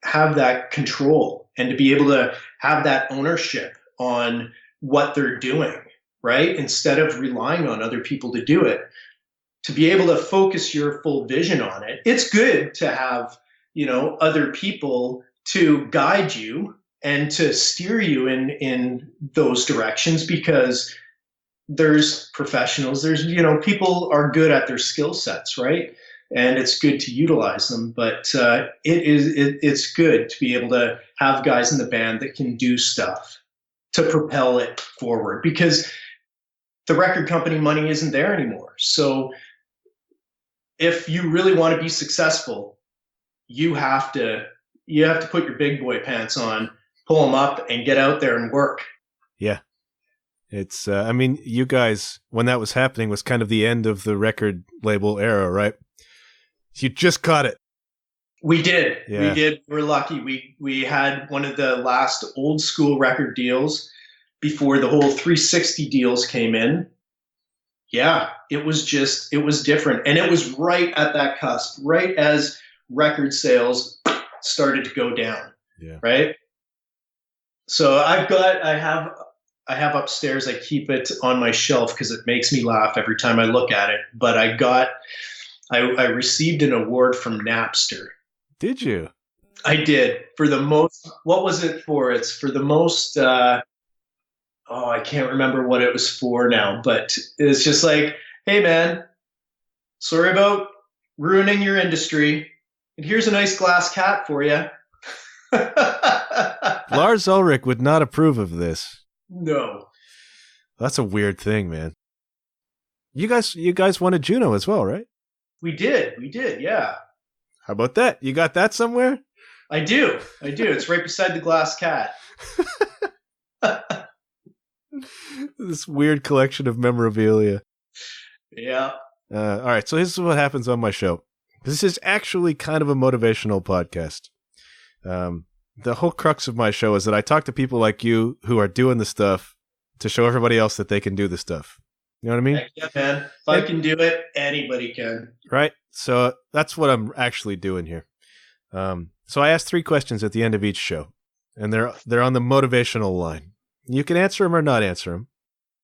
have that control and to be able to have that ownership on what they're doing, right? Instead of relying on other people to do it, to be able to focus your full vision on it. It's good to have, other people to guide you and to steer you in those directions, because there's professionals, there's, people are good at their skill sets, right? And it's good to utilize them, but it's good to be able to have guys in the band that can do stuff to propel it forward. Because the record company money isn't there anymore. So if you really want to be successful, you have to put your big boy pants on, pull them up, and get out there and work. Yeah. It's, I mean, you guys, when that was happening, was kind of the end of the record label era, right? You just caught it. We did. Yeah. We did. We're lucky. We had one of the last old school record deals before the whole 360 deals came in. Yeah, it was different. And it was right at that cusp, right as record sales started to go down. Yeah. Right. So I have upstairs, I keep it on my shelf because it makes me laugh every time I look at it. But I received an award from Napster. Did you? I did, for the most, what was it for? It's for the most, I can't remember what it was for now, but it's just like, hey man, sorry about ruining your industry. And here's a nice glass cat for you. Lars Ulrich would not approve of this. No. That's a weird thing, man. You guys won a Juno as well, right? We did, yeah. How about that? You got that somewhere? I do. It's right beside the glass cat. This weird collection of memorabilia. Yeah. All right, so this is what happens on my show. This is actually kind of a motivational podcast. The whole crux of my show is that I talk to people like you who are doing the stuff to show everybody else that they can do the stuff. You know what I mean? Yeah, man. If I can do it, anybody can. Right? So that's what I'm actually doing here. So I ask 3 questions at the end of each show, and they're on the motivational line. You can answer them or not answer them,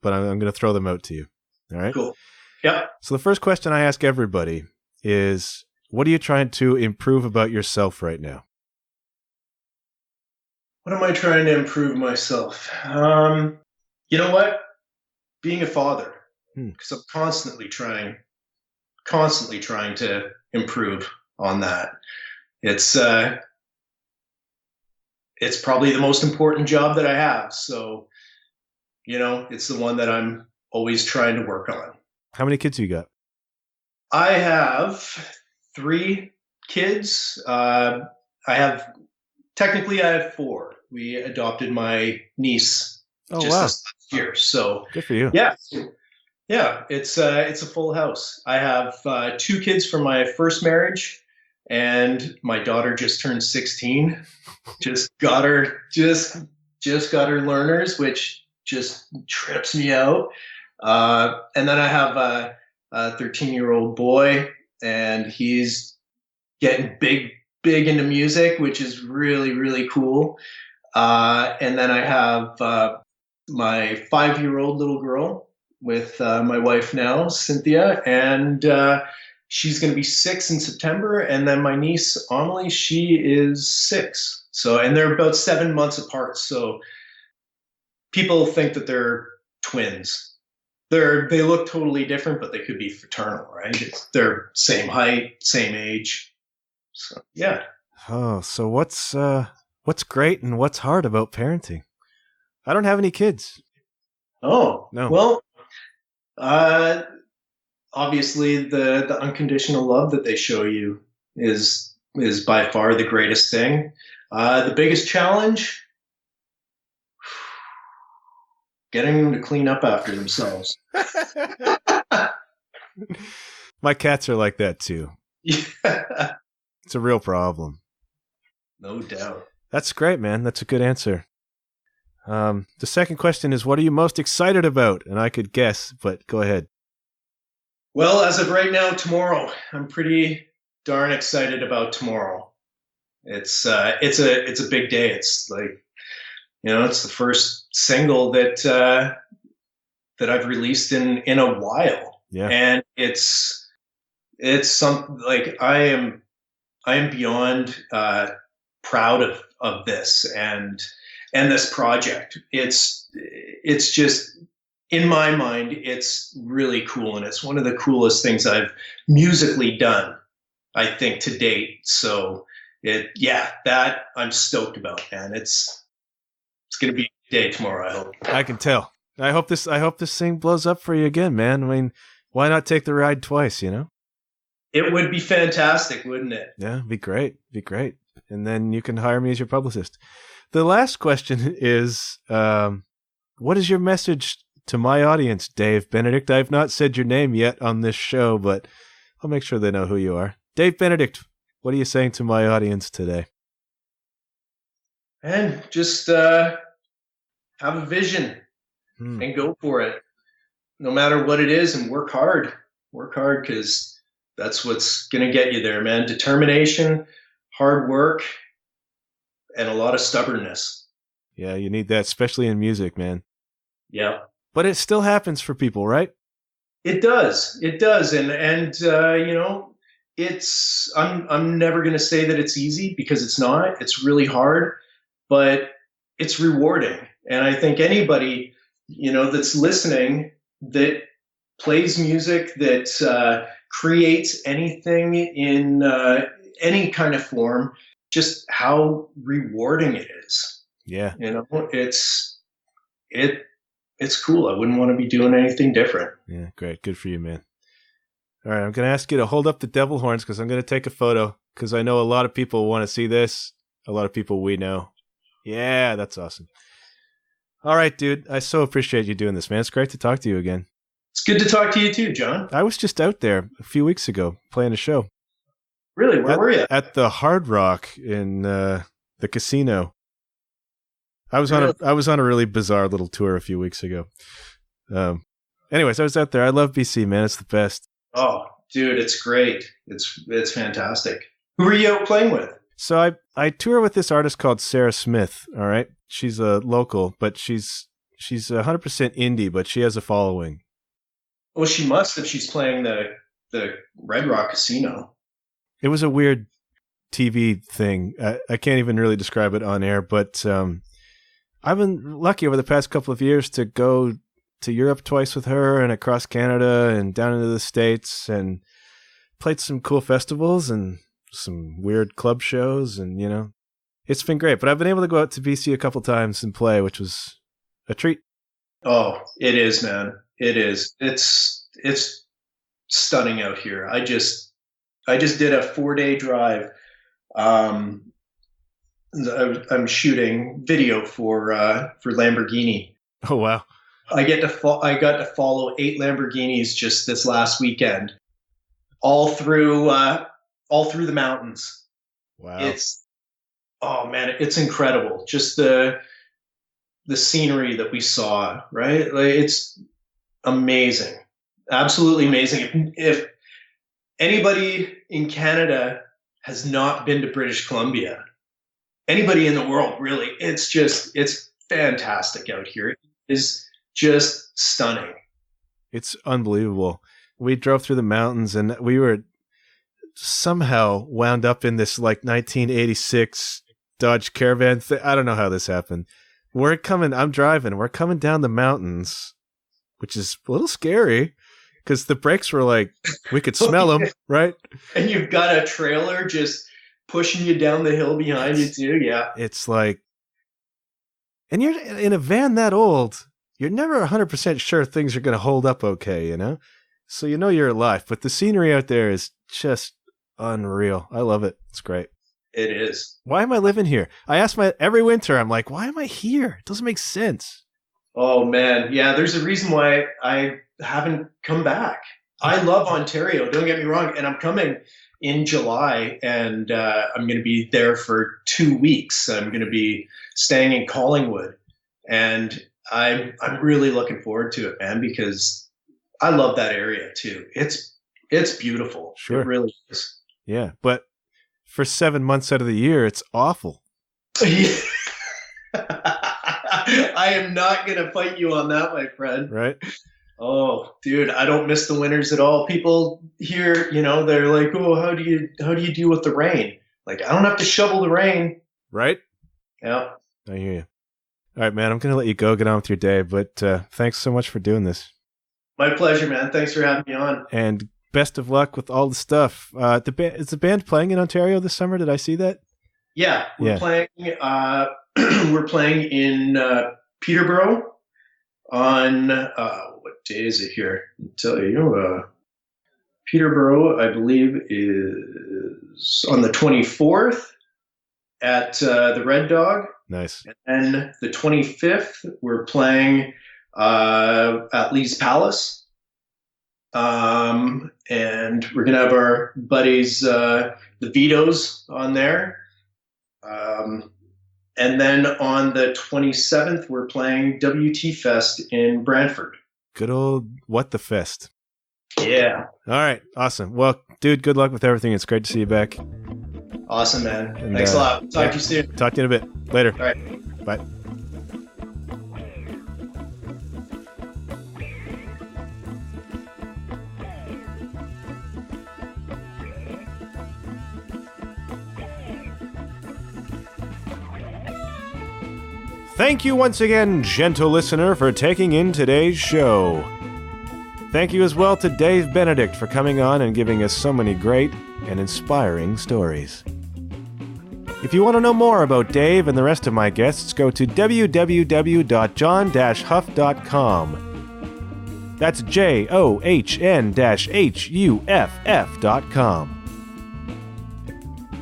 but I'm going to throw them out to you. All right? Cool. Yep. So the first question I ask everybody is, what are you trying to improve about yourself right now? What am I trying to improve myself? You know what? Being a father. Because I'm constantly trying to improve on that. It's probably the most important job that I have. So, it's the one that I'm always trying to work on. How many kids you got? I have 3 kids. Technically I have 4. We adopted my niece this last year. So good for you. Yeah. Yeah, it's a full house. I have 2 kids from my first marriage, and my daughter just turned 16. Just got her learners, which just trips me out. And then I have a 13-year-old boy, and he's getting big into music, which is really, really cool. And then I have my 5-year-old little girl with my wife now, Cynthia, and she's going to be 6 in September. And then my niece, Amelie, she is 6. So, and they're about 7 months apart. So people think that they're twins. They look totally different, but they could be fraternal, right? They're same height, same age. So, yeah. Oh, so what's great and what's hard about parenting? I don't have any kids. Oh, no. Well, obviously the unconditional love that they show you is by far the greatest thing. The biggest challenge, getting them to clean up after themselves. My cats are like that too. Yeah. It's a real problem. No doubt. That's great, man. That's a good answer. The second question is, what are you most excited about? And I could guess, but go ahead. Well, as of right now, tomorrow. I'm pretty darn excited about tomorrow. It's a big day. It's like, it's the first single that I've released in a while. Yeah. And it's something like I am beyond proud of this and this project. It's just, in my mind, it's really cool, and it's one of the coolest things I've musically done, I think, to date. So that I'm stoked about, man. It's going to be a day tomorrow, I hope. I can tell. I hope this thing blows up for you again, man. I mean, why not take the ride twice, you know? It would be fantastic, wouldn't it? Yeah, be great. Be great. And then you can hire me as your publicist. The last question is, what is your message to my audience, Dave Benedict? I've not said your name yet on this show, but I'll make sure they know who you are. Dave Benedict, what are you saying to my audience today? And just have a vision and go for it, no matter what it is, and work hard. Work hard, because that's what's going to get you there, man. Determination, hard work, and a lot of stubbornness. Yeah, you need that, especially in music, man. Yeah. But it still happens for people, right? It does. It does. And you know, I'm never going to say that it's easy, because it's not. It's really hard, but it's rewarding. And I think anybody, you know, that's listening, that plays music, that creates anything in any kind of form, just how rewarding it is. Yeah. You know, it's cool. I wouldn't want to be doing anything different. Yeah, great. Good for you, man. All right, I'm going to ask you to hold up the devil horns, because I'm going to take a photo, because I know a lot of people want to see this. A lot of people we know. Yeah, that's awesome. All right, dude. I so appreciate you doing this, man. It's great to talk to you again. It's good to talk to you too, John. I was just out there a few weeks ago playing a show. Really? Where were you? At the Hard Rock in the casino. I was on a really bizarre little tour a few weeks ago. Anyways, I was out there. I love BC, man. It's the best. Oh, dude, it's great. It's fantastic. Who were you out playing with? So I tour with this artist called Sarah Smith. All right, she's a local, but she's 100% indie, but she has a following. Well, she must if she's playing the Red Rock Casino. It was a weird TV thing. I can't even really describe it on air, but I've been lucky over the past couple of years to go to Europe twice with her, and across Canada and down into the States, and played some cool festivals and some weird club shows, and you know, it's been great. But I've been able to go out to BC a couple times and play, which was a treat. Oh, it is, man. It is. It's stunning out here. I just did a 4-day drive. I'm shooting video for Lamborghini. Oh wow! I got to follow 8 Lamborghinis just this last weekend, all through the mountains. Wow! Oh man, it's incredible. Just the scenery that we saw, right? Like, it's amazing, absolutely amazing. If anybody in Canada has not been to British Columbia, anybody in the world, really, it's fantastic out here. It is just stunning. It's unbelievable. We drove through the mountains, and we were somehow wound up in this like 1986 Dodge Caravan thing. I don't know how this happened. I'm driving, we're coming down the mountains, which is a little scary because the brakes were like, we could smell them, right? And you've got a trailer just pushing you down the hill behind you too. Yeah. It's like, and you're in a van that old, you're never 100% sure things are going to hold up okay, you know? So you know you're alive, but the scenery out there is just unreal. I love it. It's great. It is. Why am I living here? I ask every winter, I'm like, why am I here? It doesn't make sense. Oh man. Yeah. There's a reason why I haven't come back. I love Ontario. Don't get me wrong. And I'm coming in July, and I'm going to be there for 2 weeks. I'm going to be staying in Collingwood, and I'm really looking forward to it, man, because I love that area too. It's beautiful. Sure. It really is. Yeah. But for 7 months out of the year, it's awful. I am not going to fight you on that, my friend. Right. Oh, dude, I don't miss the winters at all. People here, you know, they're like, "Oh, how do you deal with the rain?" Like, I don't have to shovel the rain. Right? Yeah. I hear you. All right, man, I'm going to let you go get on with your day, but thanks so much for doing this. My pleasure, man. Thanks for having me on. And best of luck with all the stuff. Is the band playing in Ontario this summer? Did I see that? Yeah, we're playing. We're playing in Peterborough on, what day is it here? I'll tell you, Peterborough, I believe, is on the 24th at the Red Dog. Nice. And then the 25th, we're playing at Lee's Palace. And we're going to have our buddies, the Vitos, on there. And then on the 27th, we're playing WT Fest in Brantford. Good old What the Fest. Yeah. All right. Awesome. Well, dude, good luck with everything. It's great to see you back. Awesome, man. And, thanks a lot. Talk to you soon. Talk to you in a bit. Later. All right. Bye. Thank you once again, gentle listener, for taking in today's show. Thank you as well to Dave Benedict for coming on and giving us so many great and inspiring stories. If you want to know more about Dave and the rest of my guests, go to www.john-huff.com. That's JOHN-HUFF.com.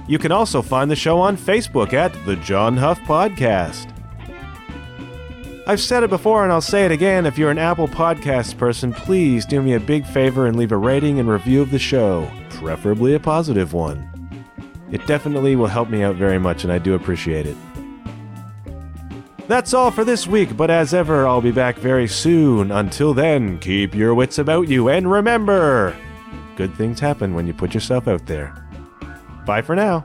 You can also find the show on Facebook at The John Huff Podcast. I've said it before and I'll say it again, if you're an Apple Podcasts person, please do me a big favor and leave a rating and review of the show, preferably a positive one. It definitely will help me out very much and I do appreciate it. That's all for this week, but as ever, I'll be back very soon. Until then, keep your wits about you and remember, good things happen when you put yourself out there. Bye for now.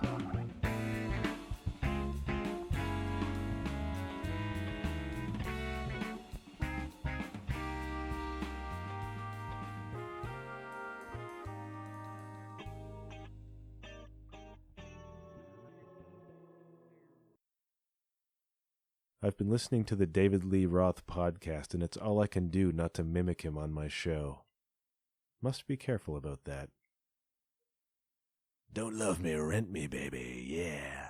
I've been listening to the David Lee Roth podcast, and it's all I can do not to mimic him on my show. Must be careful about that. Don't love me, rent me, baby, yeah.